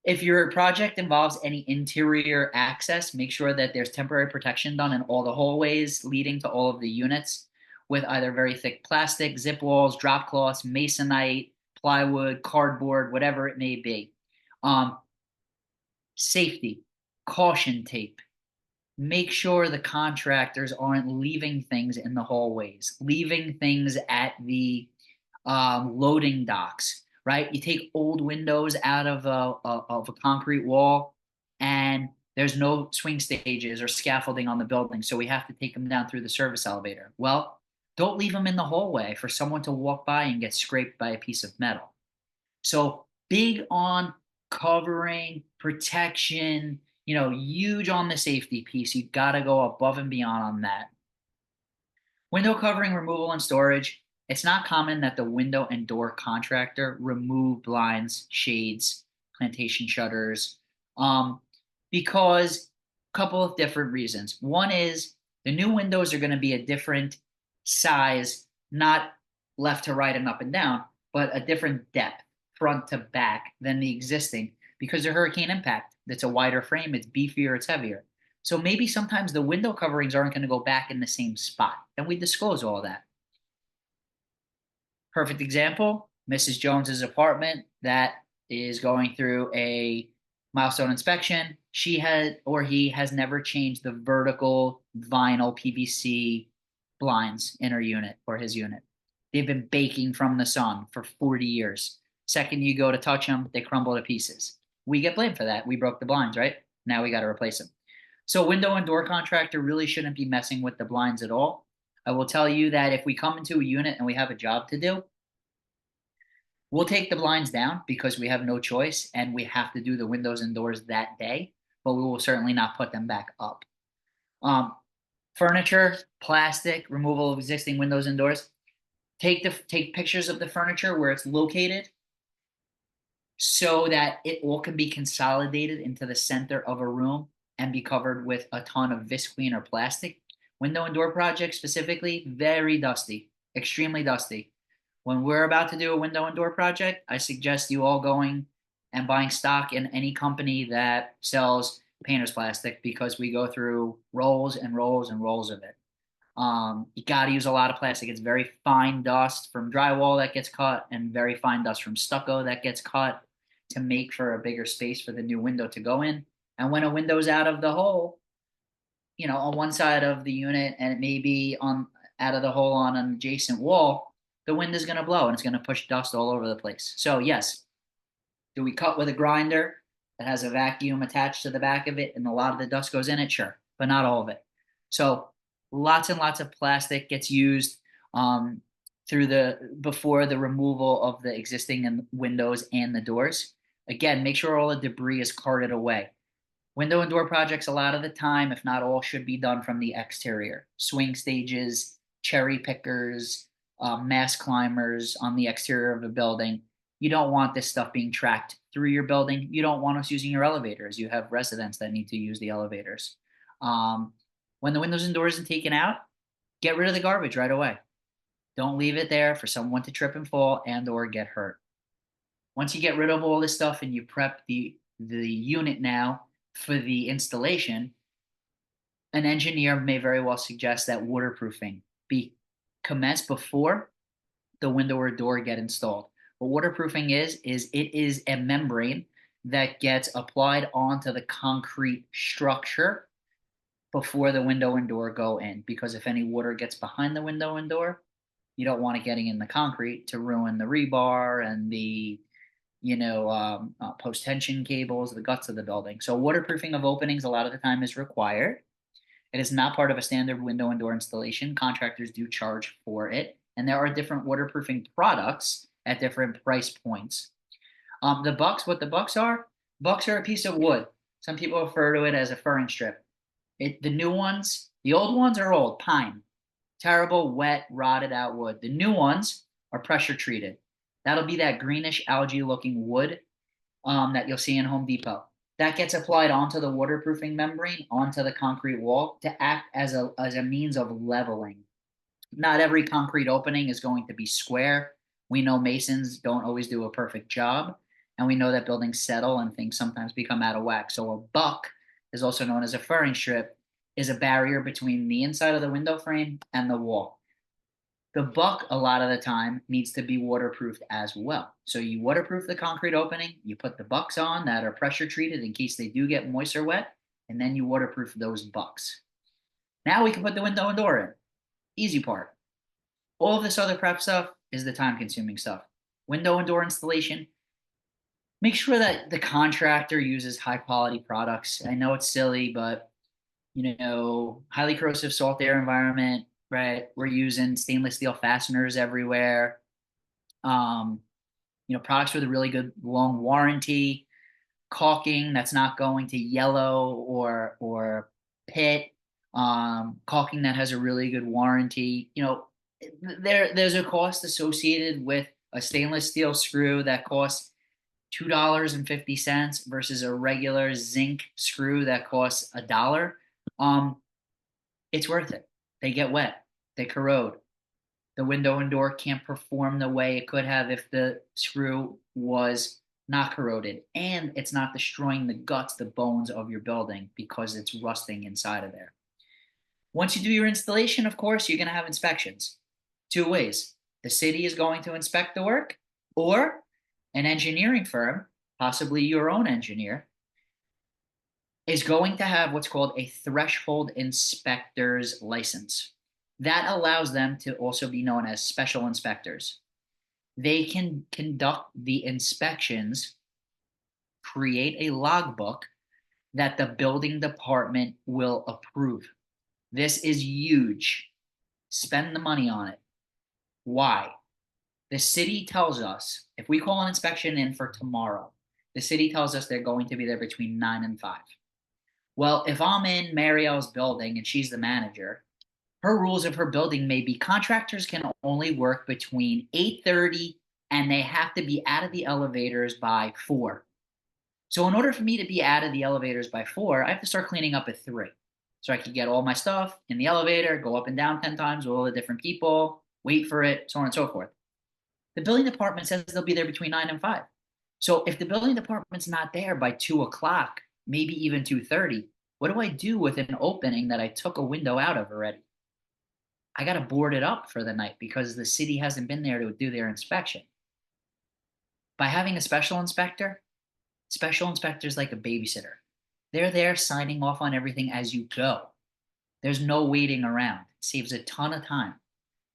If your project involves any interior access, make sure that there's temporary protection done in all the hallways leading to all of the units with either very thick plastic, zip walls, drop cloths, masonite, plywood, cardboard, whatever it may be. Safety, caution tape. Make sure the contractors aren't leaving things in the hallways, leaving things at the loading docks, right? You take old windows out of a concrete wall and there's no swing stages or scaffolding on the building. So we have to take them down through the service elevator. Well, don't leave them in the hallway for someone to walk by and get scraped by a piece of metal. So big on covering, protection, huge on the safety piece. You got to go above and beyond on that. Window covering removal and storage. It's not common that the window and door contractor remove blinds, shades, plantation shutters, because a couple of different reasons. One is the new windows are going to be a different size, not left to right and up and down, but a different depth, front to back than the existing because of hurricane impact. It's a wider frame, it's beefier, it's heavier. So maybe sometimes the window coverings aren't going to go back in the same spot, and we disclose all that. Perfect example, Mrs. Jones's apartment that is going through a milestone inspection. She had or he has never changed the vertical vinyl PVC blinds in her unit or his unit. They've been baking from the sun for 40 years. Second you go to touch them, they crumble to pieces. We get blamed for that. We broke the blinds, right? Now we got to replace them. So window and door contractor really shouldn't be messing with the blinds at all. I will tell you that if we come into a unit and we have a job to do, we'll take the blinds down because we have no choice and we have to do the windows and doors that day, but we will certainly not put them back up. Furniture, plastic, removal of existing windows and doors. Take pictures of the furniture where it's located so that it all can be consolidated into the center of a room and be covered with a ton of visqueen or plastic. Window and door projects specifically, very dusty, extremely dusty. When we're about to do a window and door project, I suggest you all going and buying stock in any company that sells painter's plastic because we go through rolls and rolls and rolls of it. You got to use a lot of plastic. It's very fine dust from drywall that gets cut and very fine dust from stucco that gets cut to make for a bigger space for the new window to go in. And when a window's out of the hole, on one side of the unit and it may be out of the hole on an adjacent wall, the wind is going to blow and it's going to push dust all over the place. So yes, do we cut with a grinder that has a vacuum attached to the back of it and a lot of the dust goes in it? Sure, but not all of it. So lots and lots of plastic gets used before the removal of the existing windows and the doors. Again, make sure all the debris is carted away. Window and door projects, a lot of the time, if not all, should be done from the exterior. Swing stages, cherry pickers, mass climbers on the exterior of a building. You don't want this stuff being tracked through your building. You don't want us using your elevators. You have residents that need to use the elevators. When the windows and doors are taken out, get rid of the garbage right away. Don't leave it there for someone to trip and fall and or get hurt. Once you get rid of all this stuff and you prep the unit now for the installation, an engineer may very well suggest that waterproofing be commenced before the window or door get installed. What waterproofing is it is a membrane that gets applied onto the concrete structure before the window and door go in, because if any water gets behind the window and door, you don't want it getting in the concrete to ruin the rebar and the post-tension cables, the guts of the building. So waterproofing of openings a lot of the time is required. It is not part of a standard window and door installation. Contractors do charge for it. And there are different waterproofing products at different price points. What the bucks are a piece of wood. Some people refer to it as a furring strip. The old ones are old, pine, terrible, wet, rotted out wood. The new ones are pressure treated. That'll be that greenish algae looking wood that you'll see in Home Depot. That gets applied onto the waterproofing membrane, onto the concrete wall to act as a means of leveling. Not every concrete opening is going to be square. We know masons don't always do a perfect job, and we know that buildings settle and things sometimes become out of whack. So a buck is also known as a furring strip, is a barrier between the inside of the window frame and the wall. The buck, a lot of the time, needs to be waterproofed as well. So you waterproof the concrete opening, you put the bucks on that are pressure treated in case they do get moist or wet, and then you waterproof those bucks. Now we can put the window and door in. Easy part. All of this other prep stuff is the time-consuming stuff. Window and door installation. Make sure that the contractor uses high-quality products. I know it's silly, but highly corrosive salt air environment, right? We're using stainless steel fasteners everywhere. Products with a really good long warranty, caulking that's not going to yellow or pit, caulking that has a really good warranty. There's a cost associated with a stainless steel screw that costs $2.50 versus a regular zinc screw that costs $1. It's worth it. They get wet, they corrode. The window and door can't perform the way it could have if the screw was not corroded, and it's not destroying the guts, the bones of your building because it's rusting inside of there. Once you do your installation, of course, you're going to have inspections. Two ways. The city is going to inspect the work, or an engineering firm, possibly your own engineer, is going to have what's called a threshold inspector's license. That allows them to also be known as special inspectors. They can conduct the inspections, create a logbook that the building department will approve. This is huge. Spend the money on it. Why? The city tells us, if we call an inspection in for tomorrow, the city tells us they're going to be there between 9 and 5. Well, if I'm in Marielle's building and she's the manager, her rules of her building may be contractors can only work between 8:30 and they have to be out of the elevators by 4. So in order for me to be out of the elevators by 4, I have to start cleaning up at 3. So I can get all my stuff in the elevator, go up and down 10 times with all the different people, wait for it, so on and so forth. The building department says they'll be there between 9 and 5. So if the building department's not there by 2 o'clock, maybe even 2:30, what do I do with an opening that I took a window out of already? I got to board it up for the night because the city hasn't been there to do their inspection. By having a special inspector's like a babysitter. They're there signing off on everything as you go. There's no waiting around. It saves a ton of time.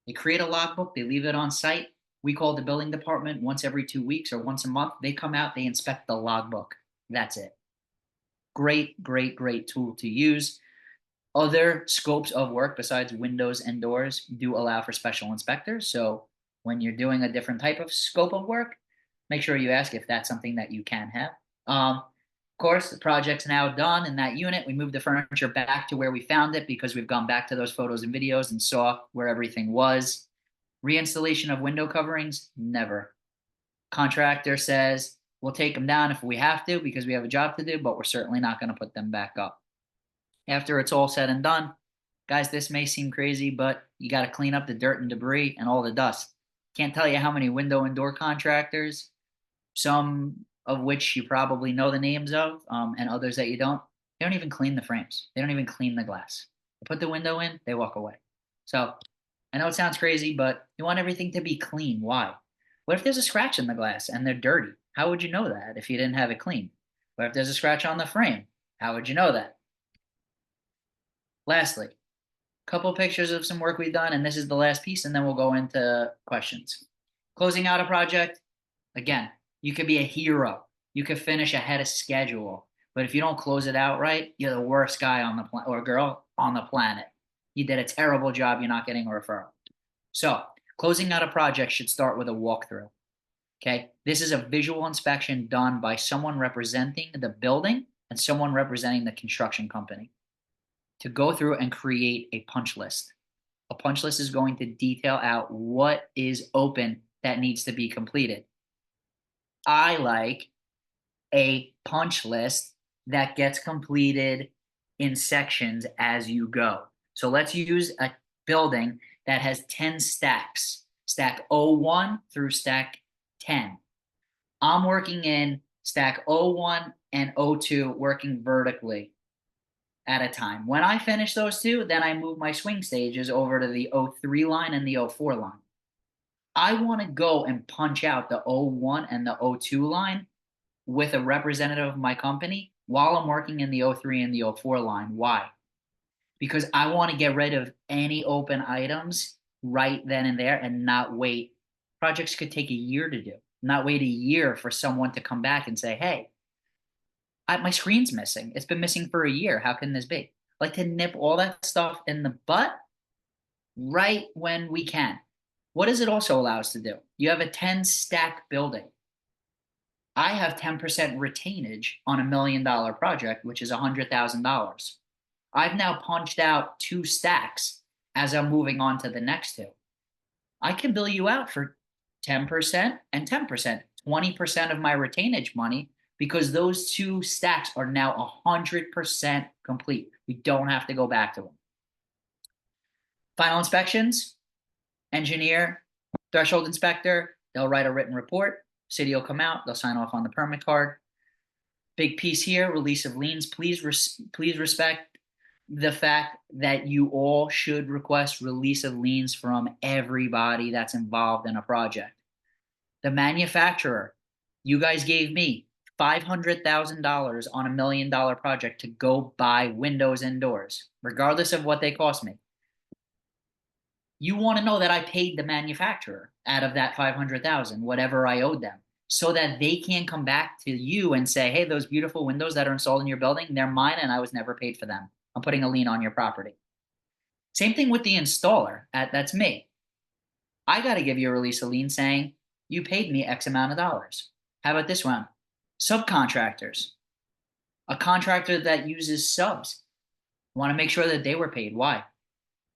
They create a logbook, they leave it on site. We call the building department once every 2 weeks or once a month. They come out, they inspect the logbook. That's it. Great, great, great tool to use. Other scopes of work besides windows and doors do allow for special inspectors. So when you're doing a different type of scope of work, make sure you ask if that's something that you can have. Of course, the project's now done in that unit. We moved the furniture back to where we found it because we've gone back to those photos and videos and saw where everything was. Reinstallation of window coverings, never. Contractor says, we'll take them down if we have to because we have a job to do, but we're certainly not going to put them back up. After it's all said and done, guys, this may seem crazy, but you got to clean up the dirt and debris and all the dust. Can't tell you how many window and door contractors, some of which you probably know the names of, and others that you don't, they don't even clean the frames. They don't even clean the glass. They put the window in, they walk away. So I know it sounds crazy, but you want everything to be clean. Why? What if there's a scratch in the glass and they're dirty? How would you know that if you didn't have it clean? What if there's a scratch on the frame? How would you know that? Lastly, a couple pictures of some work we've done, and this is the last piece, and then we'll go into questions. Closing out a project, again, You could be a hero. You could finish ahead of schedule. But if you don't close it out right, you're the worst guy on the planet or girl on the planet. You did a terrible job. You're not getting a referral. So closing out a project should start with a walkthrough. Okay. This is a visual inspection done by someone representing the building and someone representing the construction company to go through and create a punch list. A punch list is going to detail out what is open that needs to be completed. I like a punch list that gets completed in sections as you go. So let's use a building that has 10 stacks, stack 01 through stack 10. I'm working in stack 01 and 02, working vertically at a time. When I finish those two, then I move my swing stages over to the 03 line and the 04 line. I want to go and punch out the 01 and the 02 line with a representative of my company while I'm working in the 03 and the 04 line. Why? Because I want to get rid of any open items right then and there and not wait. Projects could take a year to do, not wait a year for someone to come back and say, hey, my screen's missing. It's been missing for a year. How can this be? I like to nip all that stuff in the butt right when we can. What does it also allow us to do? You have a 10 stack building. I have 10% retainage on $1 million project, which is $100,000. I've now punched out 2 stacks as I'm moving on to the next 2. I can bill you out for 10% and 10%, 20% of my retainage money, because those 2 stacks are now 100% complete. We don't have to go back to them. Final inspections, engineer, threshold inspector, they'll write a written report. City will come out, they'll sign off on the permit card. Big piece here, release of liens. Please respect the fact that you all should request release of liens from everybody that's involved in a project. The manufacturer, you guys gave me $500,000 on $1 million project to go buy windows and doors, regardless of what they cost me. You want to know that I paid the manufacturer out of that $500,000, whatever I owed them, so that they can come back to you and say, hey, those beautiful windows that are installed in your building, they're mine and I was never paid for them. I'm putting a lien on your property. Same thing with the installer. That's me. I got to give you a release of lien saying you paid me X amount of dollars. How about this one? Subcontractors. A contractor that uses subs. Want to make sure that they were paid. Why?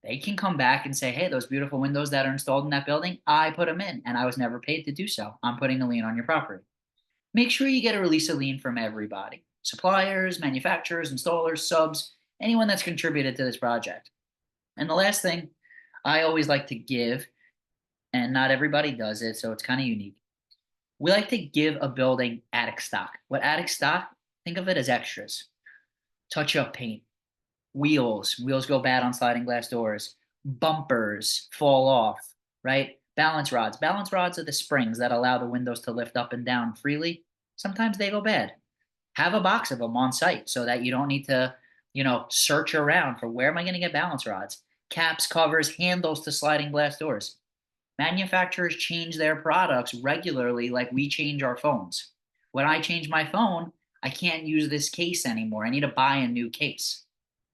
They can come back and say, hey, those beautiful windows that are installed in that building, I put them in and I was never paid to do so. I'm putting a lien on your property. Make sure you get a release of lien from everybody. Suppliers, manufacturers, installers, subs, anyone that's contributed to this project. And the last thing I always like to give, and not everybody does it, so it's kind of unique. We like to give a building attic stock. What attic stock? Think of it as extras. Touch-up paint. Wheels go bad on sliding glass doors. Bumpers fall off, right? Balance rods are the springs that allow the windows to lift up and down freely. Sometimes they go bad. Have a box of them on site so that you don't need to, search around for where am I going to get balance rods, caps, covers, handles to sliding glass doors. Manufacturers change their products regularly like we change our phones. When I change my phone, I can't use this case anymore. I need to buy a new case.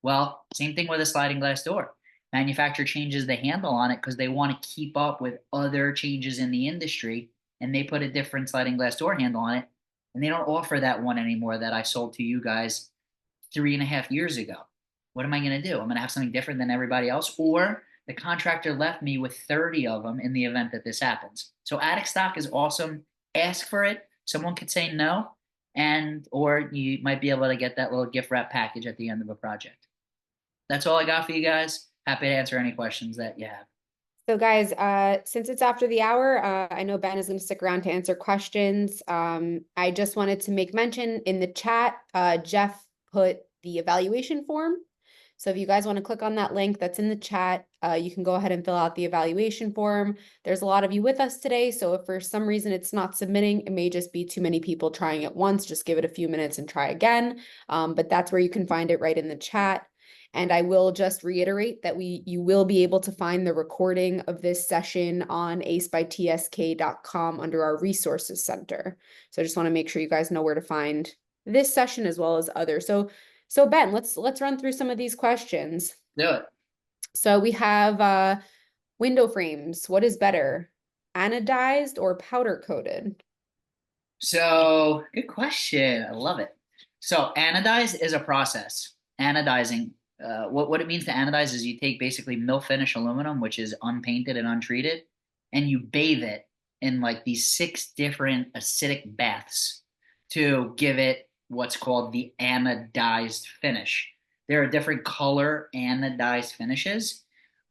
Well, same thing with a sliding glass door. Manufacturer changes the handle on it because they want to keep up with other changes in the industry, and they put a different sliding glass door handle on it, and they don't offer that one anymore that I sold to you guys 3.5 years ago. What am I going to do? I'm going to have something different than everybody else, or the contractor left me with 30 of them in the event that this happens. So attic stock is awesome. Ask for it. Someone could say no, or you might be able to get that little gift wrap package at the end of a project. That's all I got for you guys. Happy to answer any questions that you have. So guys, since it's after the hour, I know Ben is going to stick around to answer questions. I just wanted to make mention in the chat, Jeff put the evaluation form. So if you guys want to click on that link that's in the chat, you can go ahead and fill out the evaluation form. There's a lot of you with us today, so if for some reason it's not submitting, it may just be too many people trying it once. Just give it a few minutes and try again. But that's where you can find it, right in the chat. And I will just reiterate that you will be able to find the recording of this session on acebytsk.com under our resources center. So I just want to make sure you guys know where to find this session as well as others. So Ben, let's run through some of these questions. Do it. So we have window frames. What is better, anodized or powder coated? So good question. I love it. So anodize is a process. Anodizing, what it means to anodize is you take basically mill finish aluminum, which is unpainted and untreated, and you bathe it in like these 6 different acidic baths to give it what's called the anodized finish. There are different color anodized finishes.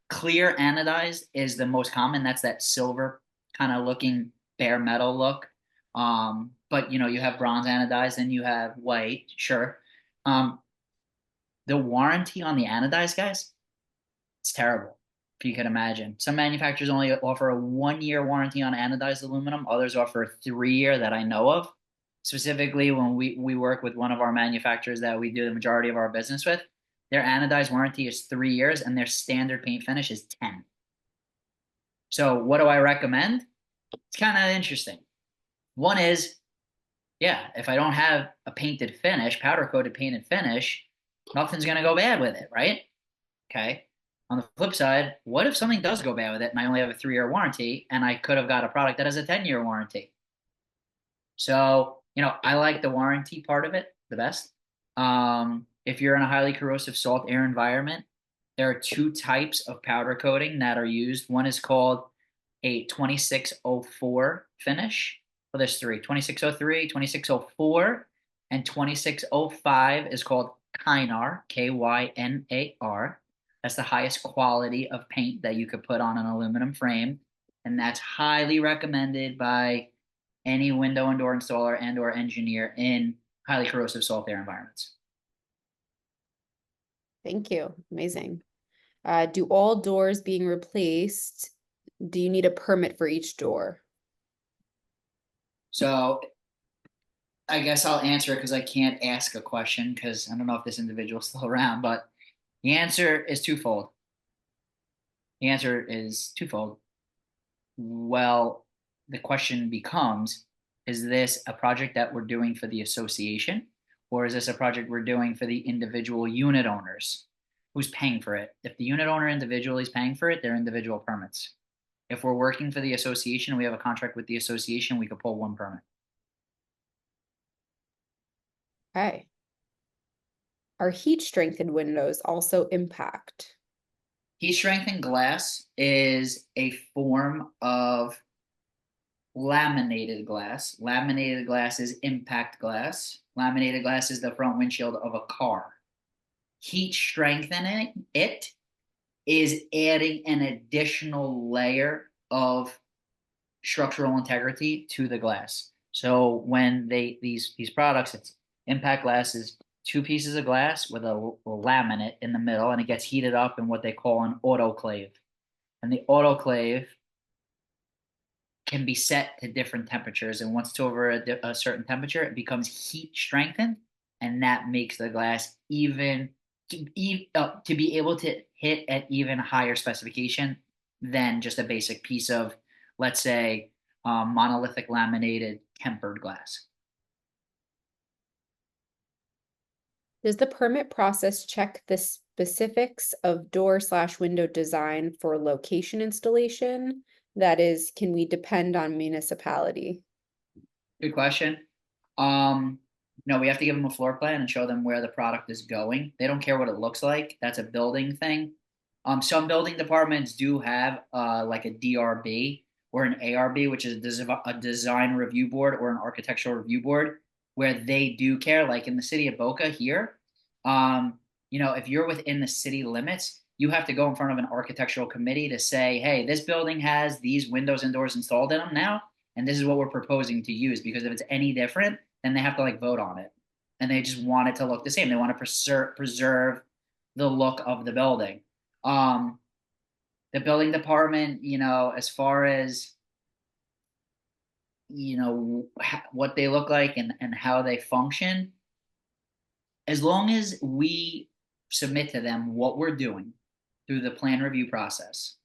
Clear anodized is the most common. That's that silver kind of looking bare metal look. But you have bronze anodized and you have white, sure. The warranty on the anodized, guys, it's terrible, if you can imagine. Some manufacturers only offer a 1-year warranty on anodized aluminum. Others offer a 3-year that I know of. Specifically, when we work with one of our manufacturers that we do the majority of our business with, their anodized warranty is 3 years and their standard paint finish is 10. So what do I recommend? It's kind of interesting. One is, yeah, if I don't have a painted finish, powder coated painted finish, nothing's going to go bad with it, right? Okay. On the flip side, what if something does go bad with it and I only have a 3-year warranty and I could have got a product that has a 10-year warranty? So, I like the warranty part of it the best. If you're in a highly corrosive salt air environment, there are 2 types of powder coating that are used. One is called a 2604 finish. Well, there's 3, 2603, 2604, and 2605 is called Kynar, Kynar. That's the highest quality of paint that you could put on an aluminum frame. And that's highly recommended by any window and door installer and or engineer in highly corrosive salt air environments. Thank you. Amazing. Do all doors being replaced, do you need a permit for each door? So I guess I'll answer it because I can't ask a question because I don't know if this individual is still around, but the answer is twofold. Well, the question becomes, is this a project that we're doing for the association, or is this a project we're doing for the individual unit owners? Who's paying for it? If the unit owner individually is paying for it, they're individual permits. If we're working for the association, we have a contract with the association, we could pull 1 permit. Okay. Are heat strengthened windows also impact? Heat strengthened glass is a form of laminated glass. Laminated glass is impact glass. Laminated glass is the front windshield of a car. Heat strengthening it is adding an additional layer of structural integrity to the glass. So when these products, it's impact glass is 2 pieces of glass with a laminate in the middle, and it gets heated up in what they call an autoclave. And the autoclave can be set to different temperatures, and once it's over a certain temperature, it becomes heat strengthened, and that makes the glass even to be able to hit at even higher specification than just a basic piece of, let's say, monolithic laminated tempered glass. Does the permit process check the specifics of door/window design for location installation? That is, can we depend on municipality? Good question. No, we have to give them a floor plan and show them where the product is going. They don't care what it looks like. That's a building thing. Some building departments do have like a DRB or an ARB, which is a design review board or an architectural review board, where they do care. Like in the city of Boca here, if you're within the city limits, you have to go in front of an architectural committee to say, hey, this building has these windows and doors installed in them now, and this is what we're proposing to use. Because if it's any different, then they have to like vote on it, and they just want it to look the same. They want to preserve the look of the building. The building department, as far as what they look like and how they function, as long as we submit to them what we're doing through the plan review process.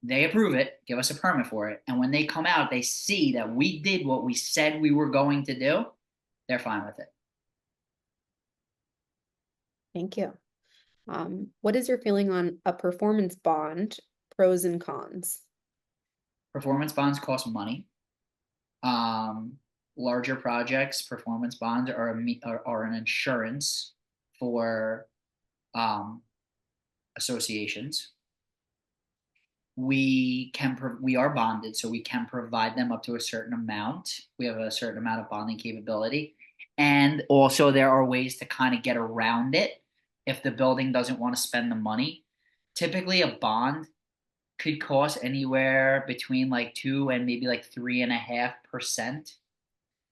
They approve it, give us a permit for it. And when they come out, they see that we did what we said we were going to do. They're fine with it. Thank you. What is your feeling on a performance bond, pros and cons? Performance bonds cost money. Larger projects, performance bonds are an insurance for associations. We are bonded, so we can provide them up to a certain amount. We have a certain amount of bonding capability. And also there are ways to kind of get around it if the building doesn't want to spend the money. Typically a bond could cost anywhere between like 2 and maybe like 3.5%.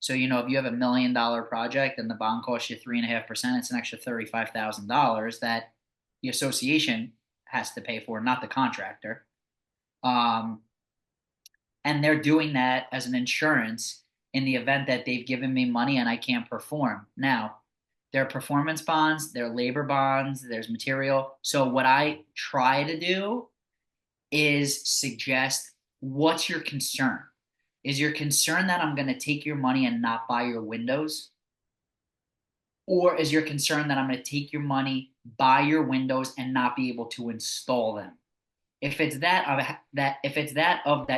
So, if you have $1 million project and the bond costs you 3.5%, it's an extra $35,000 that the association has to pay for, not the contractor. And they're doing that as an insurance in the event that they've given me money and I can't perform. Now, there are performance bonds, there are labor bonds, there's material. So what I try to do is suggest, what's your concern? Is your concern that I'm going to take your money and not buy your windows? Or is your concern that I'm going to take your money, buy your windows, and not be able to install them? If it's that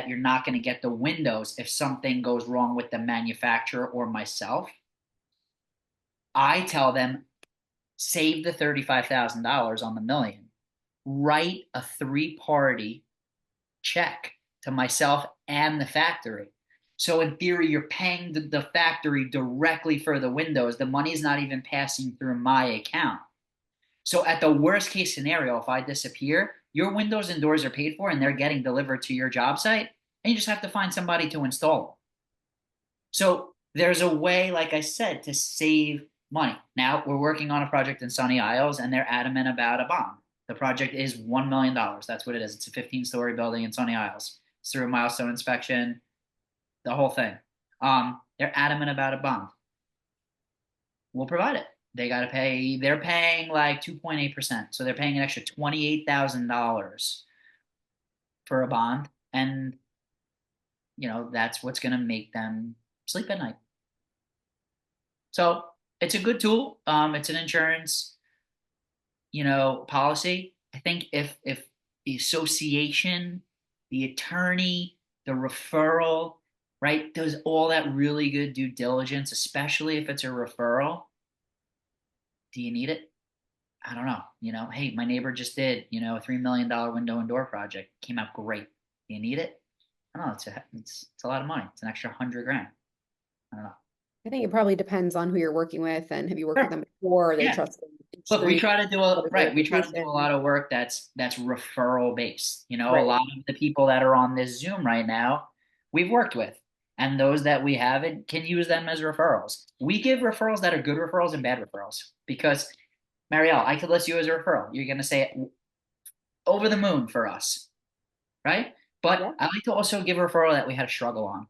you're not going to get the windows if something goes wrong with the manufacturer or myself, I tell them, save the $35,000 on the million. Write a 3-party check to myself and the factory. So in theory, you're paying the factory directly for the windows. The money's not even passing through my account. So at the worst case scenario, if I disappear, your windows and doors are paid for and they're getting delivered to your job site, and you just have to find somebody to install them. So there's a way, like I said, to save money. Now we're working on a project in Sunny Isles and they're adamant about a bond. The project is $1 million. That's what it is. It's a 15-story building in Sunny Isles. It's through a milestone inspection, the whole thing. They're adamant about a bond. We'll provide it. They're paying like 2.8%. So they're paying an extra $28,000 for a bond. And, that's what's going to make them sleep at night. So it's a good tool. It's an insurance, policy. I think if the association, the attorney, the referral, right, does all that really good due diligence, especially if it's a referral, do you need it? I don't know. Hey, my neighbor just did, a $3 million window and door project, came out great. Do you need it? I don't know. It's a lot of money. It's an extra $100,000. I don't know. I think it probably depends on who you're working with and have you worked Sure. with them before? Are they Yeah. trusted? Look, we try to do a reputation? lot of work that's referral based. A Right. lot of the people that are on this Zoom right now, we've worked with, and those that we haven't can use them as referrals. We give referrals that are good referrals and bad referrals because, Marielle, I could list you as a referral. You're gonna say over the moon for us, right? But Yeah. I like to also give a referral that we had a struggle on.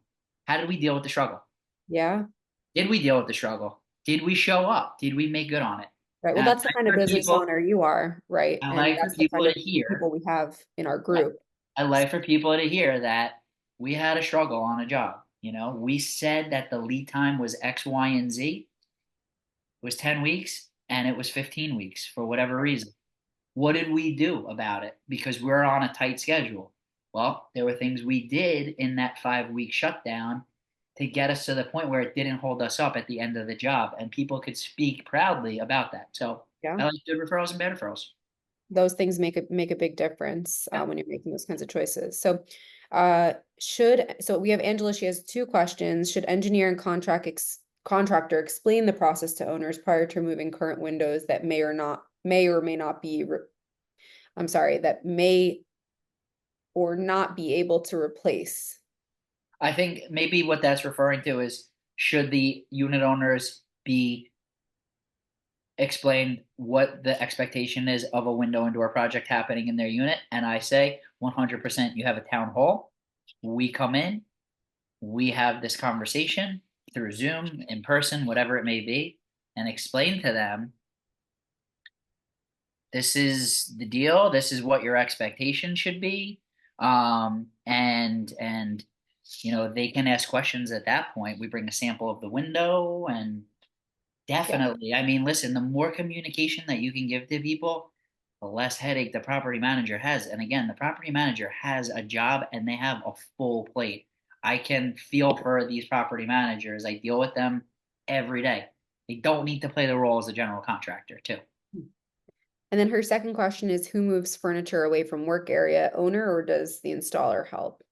How did we deal with the struggle? Yeah. Did we deal with the struggle? Did we show up? Did we make good on it? Right. Well, that's the kind of business owner you are, right? I And like for that's the people kind to of hear. people we have in our group. I like for people to hear that we had a struggle on a job. We said that the lead time was X, Y, and Z. It was 10 weeks and it was 15 weeks for whatever reason. What did we do about it? Because we're on a tight schedule. Well, there were things we did in that 5-week shutdown to get us to the point where it didn't hold us up at the end of the job, and people could speak proudly about that. So Yeah. I like good referrals and bad referrals. Those things make a big difference Yeah. when you're making those kinds of choices. So we have Angela, she has 2 questions. Should engineer and contractor explain the process to owners prior to removing current windows that may or may not be that may or not be able to replace? I think maybe what that's referring to is, should the unit owners be explained what the expectation is of a window and door project happening in their unit? And I say 100%, you have a town hall. We come in, we have this conversation through Zoom, in person, whatever it may be, and explain to them this is the deal. This is what your expectation should be. And they can ask questions at that point. We bring a sample of the window and definitely. I mean, listen, the more communication that you can give to people, the less headache the property manager has. And again, the property manager has a job and they have a full plate. I can feel for these property managers. I deal with them every day. They don't need to play the role as a general contractor, too. And then her second question is, who moves furniture away from work area, owner, or does the installer help?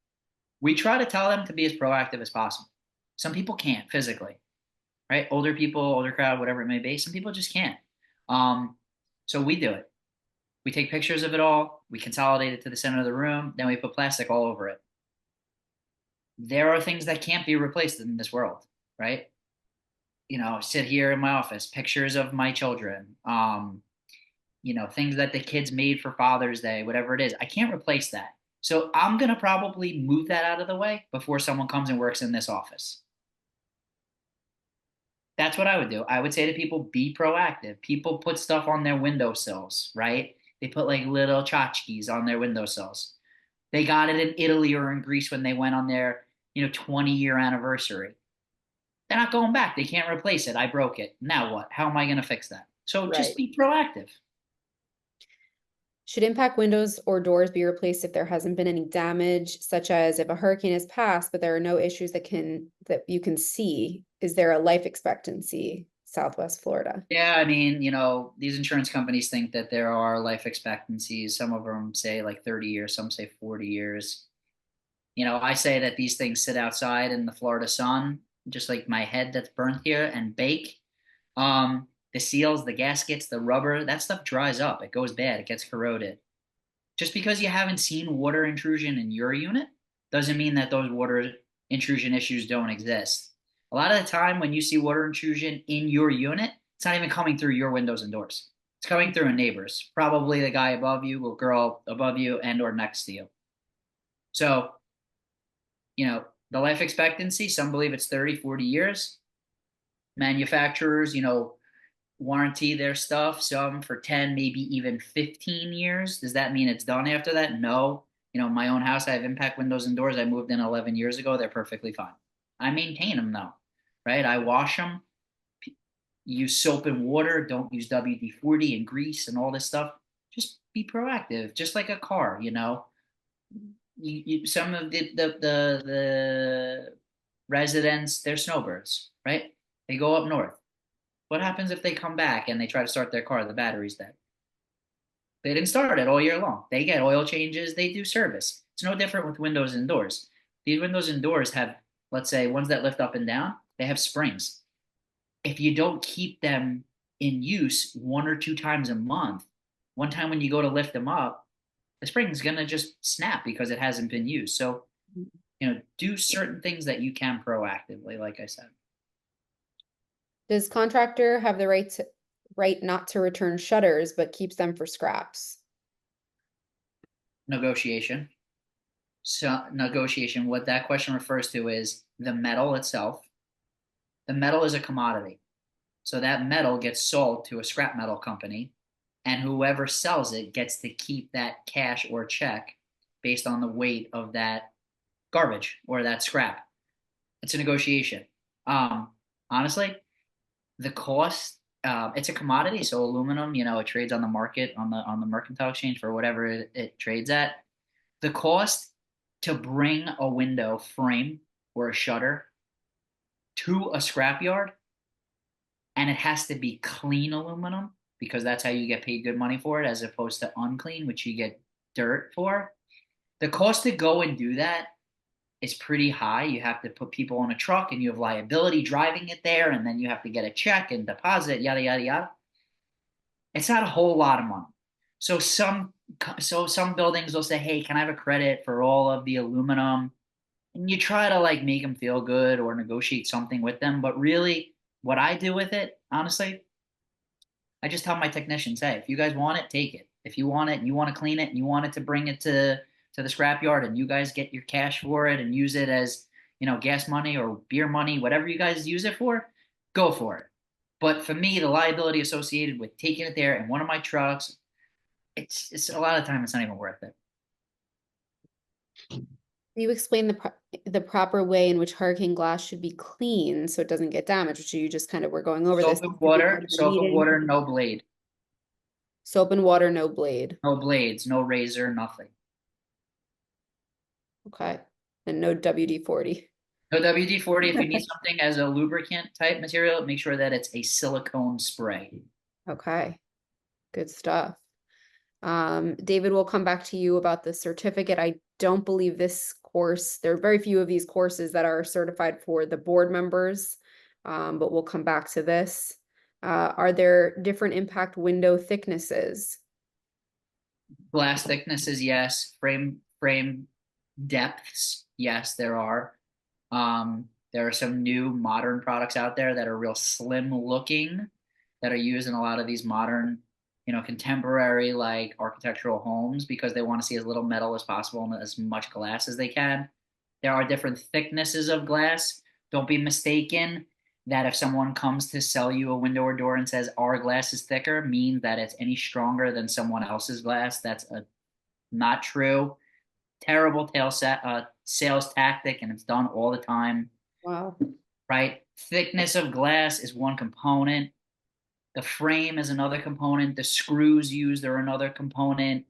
We try to tell them to be as proactive as possible. Some people can't physically, right? Older people, older crowd, whatever it may be. Some people just can't. So we do it. We take pictures of it all. We consolidate it to the center of the room. Then we put plastic all over it. There are things that can't be replaced in this world, right? Sit here in my office, pictures of my children, things that the kids made for Father's Day, whatever it is. I can't replace that. So I'm going to probably move that out of the way before someone comes and works in this office. That's what I would do. I would say to people, be proactive. People put stuff on their windowsills, right? They put like little tchotchkes on their windowsills. They got it in Italy or in Greece when they went on their, 20-year anniversary. They're not going back. They can't replace it. I broke it. Now what? How am I going to fix that? So just be proactive. Should impact windows or doors be replaced if there hasn't been any damage, such as if a hurricane has passed, but there are no issues that you can see? Is there a life expectancy, Southwest Florida? Yeah, I mean, these insurance companies think that there are life expectancies. Some of them say like 30 years, some say 40 years. I say that these things sit outside in the Florida sun, just like my head that's burnt here, and bake. The seals, the gaskets, the rubber, that stuff dries up. It goes bad. It gets corroded. Just because you haven't seen water intrusion in your unit doesn't mean that those water intrusion issues don't exist. A lot of the time when you see water intrusion in your unit, it's not even coming through your windows and doors. It's coming through a neighbor's, probably the guy above you or girl above you and or next to you. So, the life expectancy, some believe it's 30, 40 years. Manufacturers, warranty their stuff, some for 10, maybe even 15 years. Does that mean it's done after that? No. My own house, I have impact windows and doors. I moved in 11 years ago. They're perfectly fine. I maintain them though, right? I wash them, use soap and water. Don't use WD-40 and grease and all this stuff. Just be proactive, just like a car, some of the residents, they're snowbirds, right? They go up north. What happens if they come back and they try to start their car? The battery's dead. They didn't start it all year long. They get oil changes. They do service. It's no different with windows and doors. These windows and doors have, let's say, ones that lift up and down, they have springs. If you don't keep them in use 1 or 2 times a month, one time when you go to lift them up, the spring is going to just snap because it hasn't been used. So, do certain things that you can proactively, like I said. Does contractor have the right not to return shutters, but keeps them for scraps? Negotiation. So negotiation, what that question refers to is the metal itself. The metal is a commodity. So that metal gets sold to a scrap metal company, and whoever sells it gets to keep that cash or check based on the weight of that garbage or that scrap. It's a negotiation. Honestly, the cost, it's a commodity. So aluminum, it trades on the market, on the mercantile exchange for whatever it trades at. The cost to bring a window frame or a shutter to a scrapyard, and it has to be clean aluminum because that's how you get paid good money for it, as opposed to unclean, which you get dirt for. The cost to go and do that is pretty high. You have to put people on a truck and you have liability driving it there, and then you have to get a check and deposit, yada, yada, yada. It's not a whole lot of money. So some buildings will say, hey, can I have a credit for all of the aluminum? And you try to like make them feel good or negotiate something with them. But really, what I do with it, honestly, I just tell my technicians, hey, if you guys want it, take it. If you want it and you want to clean it and you want it to bring it to the scrapyard and you guys get your cash for it and use it as, gas money or beer money, whatever you guys use it for, go for it. But for me, the liability associated with taking it there in one of my trucks, It's a lot of time, it's not even worth it. You explain the proper way in which hurricane glass should be cleaned so it doesn't get damaged, which you just kind of were going over this. Soap and Could be water, part of the soap and meeting. water, no blade, Soap and water, no blade. no blades, no razor, nothing. Okay. And no WD-40. No WD-40. If you need something as a lubricant type material, make sure that it's a silicone spray. Okay. Good stuff. David, we'll come back to you about the certificate. I don't believe this course, there are very few of these courses that are certified for the board members, but we'll come back to this. Are there different impact window thicknesses? Glass thicknesses, yes. Frame depths, yes, there are. There are some new modern products out there that are real slim looking that are used in a lot of these modern, contemporary like architectural homes because they want to see as little metal as possible and as much glass as they can. There are different thicknesses of glass. Don't be mistaken that if someone comes to sell you a window or door and says our glass is thicker, means that it's any stronger than someone else's glass. That's not true. Terrible sales tactic, and it's done all the time. Wow. Right? Thickness of glass is one component. The frame is another component. The screws used are another component.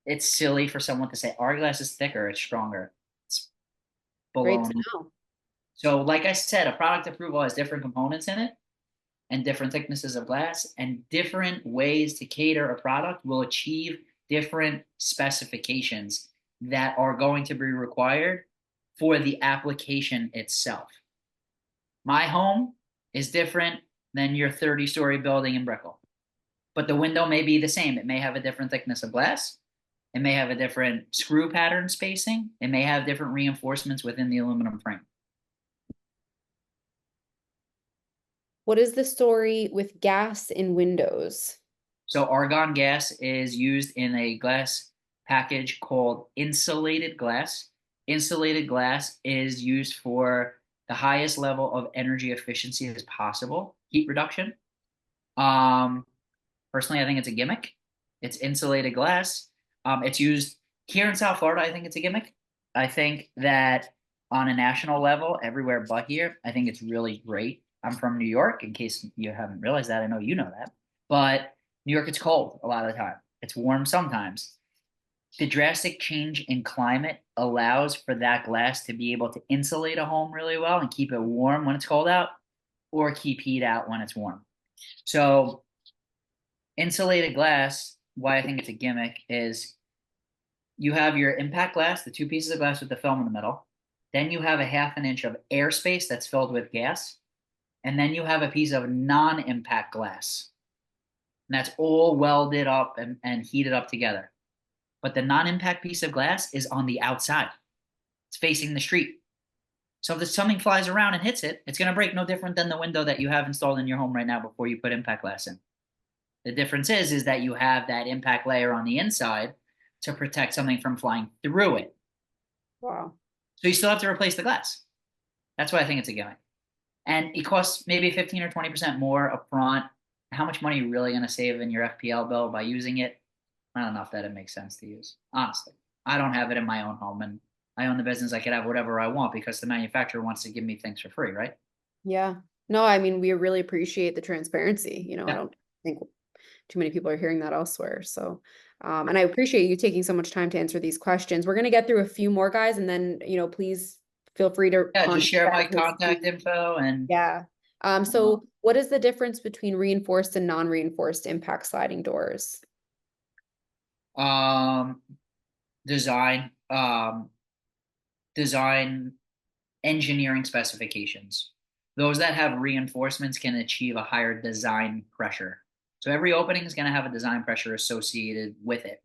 It's silly for someone to say our glass is thicker, it's stronger. It's Great to baloney. know. So, like I said, a product approval has different components in it and different thicknesses of glass, and different ways to cater a product will achieve different specifications that are going to be required for the application itself. My home is different than your 30-story building in Brickell, but the window may be the same. It may have a different thickness of glass. It may have a different screw pattern spacing. It may have different reinforcements within the aluminum frame. What is the story with gas in windows? So argon gas is used in a glass package called insulated glass. Insulated glass is used for the highest level of energy efficiency as possible, heat reduction. Personally, I think it's a gimmick. It's insulated glass. It's used here in South Florida. I think it's a gimmick. I think that on a national level, everywhere but here, I think it's really great. I'm from New York, in case you haven't realized that. I know you know that. But New York, it's cold a lot of the time. It's warm sometimes. The drastic change in climate allows for that glass to be able to insulate a home really well and keep it warm when it's cold out, or keep heat out when it's warm. So insulated glass, why I think it's a gimmick, is you have your impact glass, the two pieces of glass with the film in the middle. Then you have a half an inch of airspace that's filled with gas. And then you have a piece of non-impact glass. And that's all welded up and heated up together. But the non-impact piece of glass is on the outside. It's facing the street. So if something flies around and hits it, it's going to break, no different than the window that you have installed in your home right now before you put impact glass in. The difference is that you have that impact layer on the inside to protect something from flying through it. Wow. So you still have to replace the glass. That's why I think it's a gimmick. And it costs maybe 15 or 20% more upfront. How much money are you really going to save in your FPL bill by using it? Not enough that it makes sense to use. Honestly, I don't have it in my own home, and I own the business. I could have whatever I want because the manufacturer wants to give me things for free, right? Yeah. No, I mean, we really appreciate the transparency. You know, I don't think too many people are hearing that elsewhere. So, and I appreciate you taking so much time to answer these questions. We're going to get through a few more, guys, and then, please feel free to Just share my his contact team. info and Yeah. So what is the difference between reinforced and non-reinforced impact sliding doors? design, design engineering specifications. Those that have reinforcements can achieve a higher design pressure. So every opening is going to have a design pressure associated with it.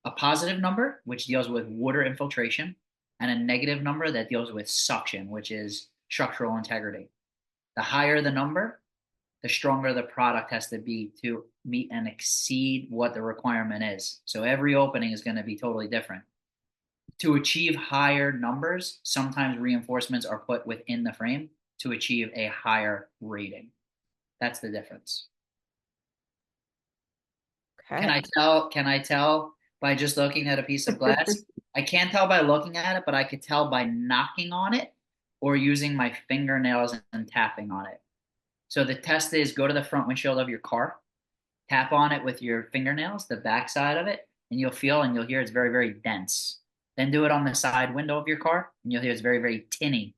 A positive number, which deals with water infiltration, and a negative number that deals with suction, which is structural integrity. The higher the number, the stronger the product has to be to meet and exceed what the requirement is. So every opening is going to be totally different. To achieve higher numbers, sometimes reinforcements are put within the frame to achieve a higher rating. That's the difference. Can I Okay. tell by just looking at a piece of glass? I can't tell by looking at it, but I could tell by knocking on it or using my fingernails and tapping on it. So the test is go to the front windshield of your car, tap on it with your fingernails, the back side of it, and you'll feel and you'll hear it's very, very dense. Then do it on the side window of your car, and you'll hear it's very, very tinny.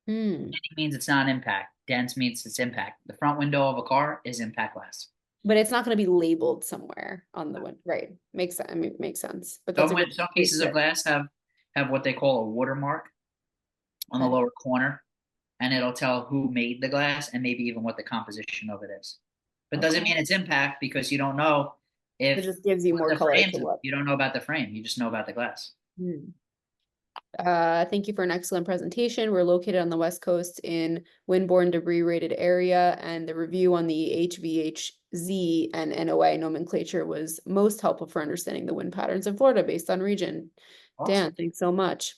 Hmm. Tinny means it's not impact. Dense means it's impact. The front window of a car is impact glass. But it's not going to be labeled somewhere on the window, right? Makes sense. I mean, makes sense. But that's a Some great pieces of tip. glass have what they call a watermark on the Okay. lower corner, and it'll tell who made the glass and maybe even what the composition of it is. But doesn't Okay. mean it's impact because you don't know It if just gives you what more the color frames. to what. You don't know about the frame. You just know about the glass. Hmm. Thank you for an excellent presentation. We're located on the West Coast in windborne debris rated area, and the review on the HVHZ and NOA nomenclature was most helpful for understanding the wind patterns in Florida based on region. Awesome. Dan, thanks so much.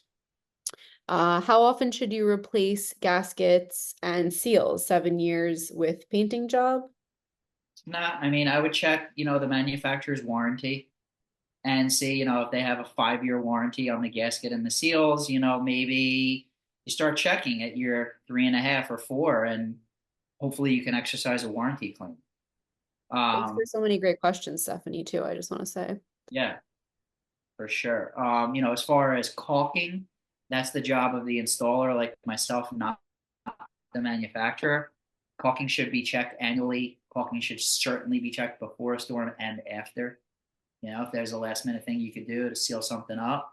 How often should you replace gaskets and seals? 7 years with painting job? Not. I mean, I would check, the manufacturer's warranty and see, if they have a 5-year warranty on the gasket and the seals. Maybe you start checking at year 3.5 or 4, and hopefully you can exercise a warranty claim. Thanks for so many great questions, Stephanie, too. I just want to say. Yeah, for sure. As far as caulking, that's the job of the installer, like myself, not the manufacturer. Caulking should be checked annually. Caulking should certainly be checked before a storm and after. If there's a last minute thing you could do to seal something up,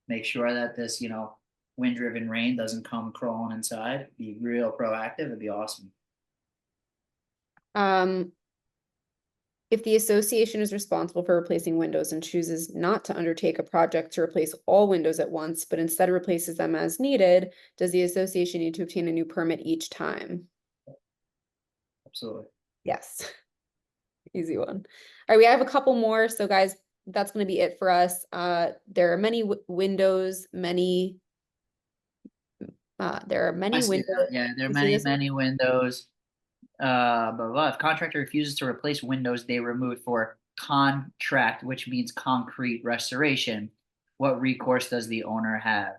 make sure that this, wind driven rain doesn't come crawling inside. Be real proactive. It'd be awesome. Um, if the association is responsible for replacing windows and chooses not to undertake a project to replace all windows at once, but instead replaces them as needed, does the association need to obtain a new permit each time? Absolutely. Yes. Easy one. All right, we have a couple more. So guys, that's going to be it for us. There are many windows, there are many I see windows. that. Yeah, there are You see many, this? many windows. But if contractor refuses to replace windows they removed for contract, which means concrete restoration, what recourse does the owner have?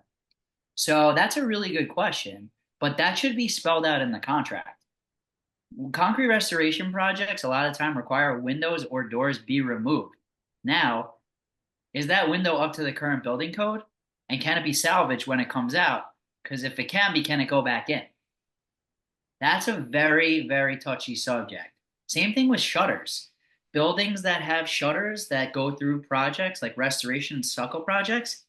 So that's a really good question, but that should be spelled out in the contract. Concrete restoration projects a lot of time require windows or doors be removed. Now, is that window up to the current building code? And can it be salvaged when it comes out? Because if it can it go back in? That's a very, very touchy subject. Same thing with shutters. Buildings that have shutters that go through projects like restoration and stucco projects,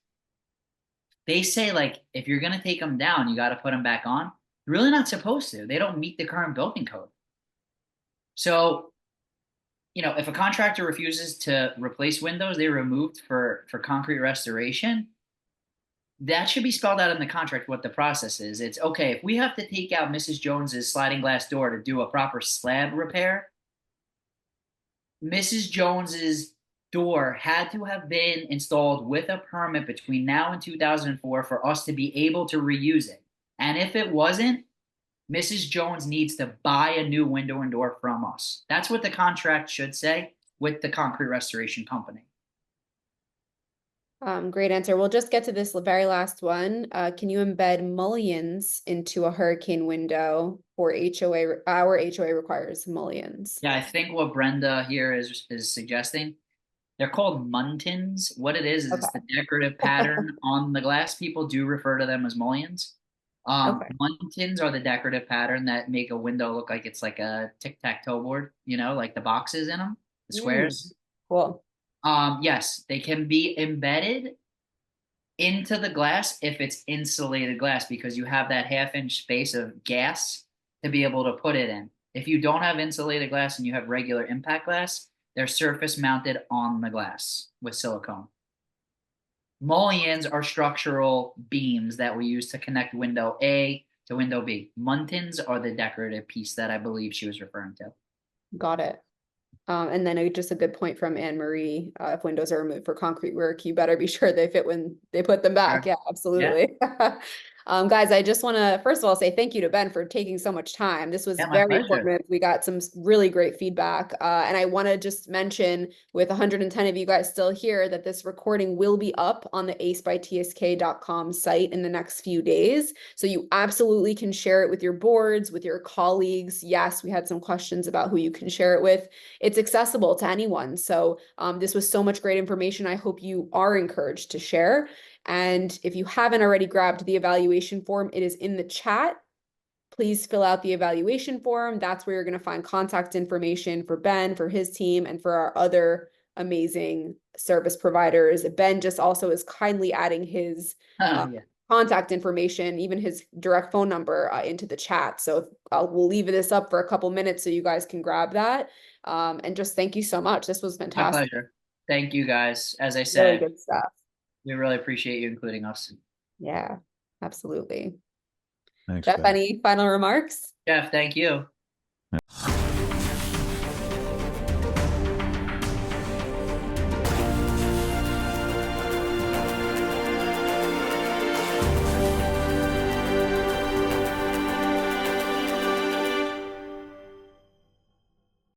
they say like if you're going to take them down, you got to put them back on. You're really not supposed to. They don't meet the current building code. So, if a contractor refuses to replace windows they removed for concrete restoration, that should be spelled out in the contract what the process is. It's okay if we have to take out Mrs. Jones's sliding glass door to do a proper slab repair. Mrs. Jones's door had to have been installed with a permit between now and 2004 for us to be able to reuse it. And if it wasn't, Mrs. Jones needs to buy a new window and door from us. That's what the contract should say with the concrete restoration company. Great answer. We'll just get to this very last one. Can you embed mullions into a hurricane window for HOA? Our HOA requires mullions. Yeah, I think what Brenda here is suggesting, they're called muntins. What it is it's the decorative pattern on the glass. People do refer to them as mullions. Muntins are the decorative pattern that make a window look like it's like a tic-tac-toe board, like the boxes in them, the squares. Cool. Yes, they can be embedded into the glass if it's insulated glass because you have that half-inch space of gas to be able to put it in. If you don't have insulated glass and you have regular impact glass, they're surface mounted on the glass with silicone. Mullions are structural beams that we use to connect window A to window B. Muntins are the decorative piece that I believe she was referring to. Got it. And then just a good point from Anne Marie, if windows are removed for concrete work, you better be sure they fit when they put them back. Sure. Yeah, absolutely. Guys, I just want to first of all say thank you to Ben for taking so much time. This was Yeah, my very pleasure. informative. We got some really great feedback. And I want to just mention, with 110 of you guys still here, that this recording will be up on the acebytsk.com site in the next few days. So you absolutely can share it with your boards, with your colleagues. Yes, we had some questions about who you can share it with. It's accessible to anyone. So this was so much great information. I hope you are encouraged to share. And if you haven't already grabbed the evaluation form, it is in the chat. Please fill out the evaluation form. That's where you're going to find contact information for Ben, for his team, and for our other amazing service providers. Ben just also is kindly adding his Yeah. contact information, even his direct phone number, into the chat. So we'll leave this up for a couple minutes so you guys can grab that. And just thank you so much. This was My fantastic. pleasure. Thank you guys. As I Really said, good stuff. we really appreciate you including us. Yeah, absolutely. Thanks, Jeff, Ben. any final remarks? Jeff, thank you.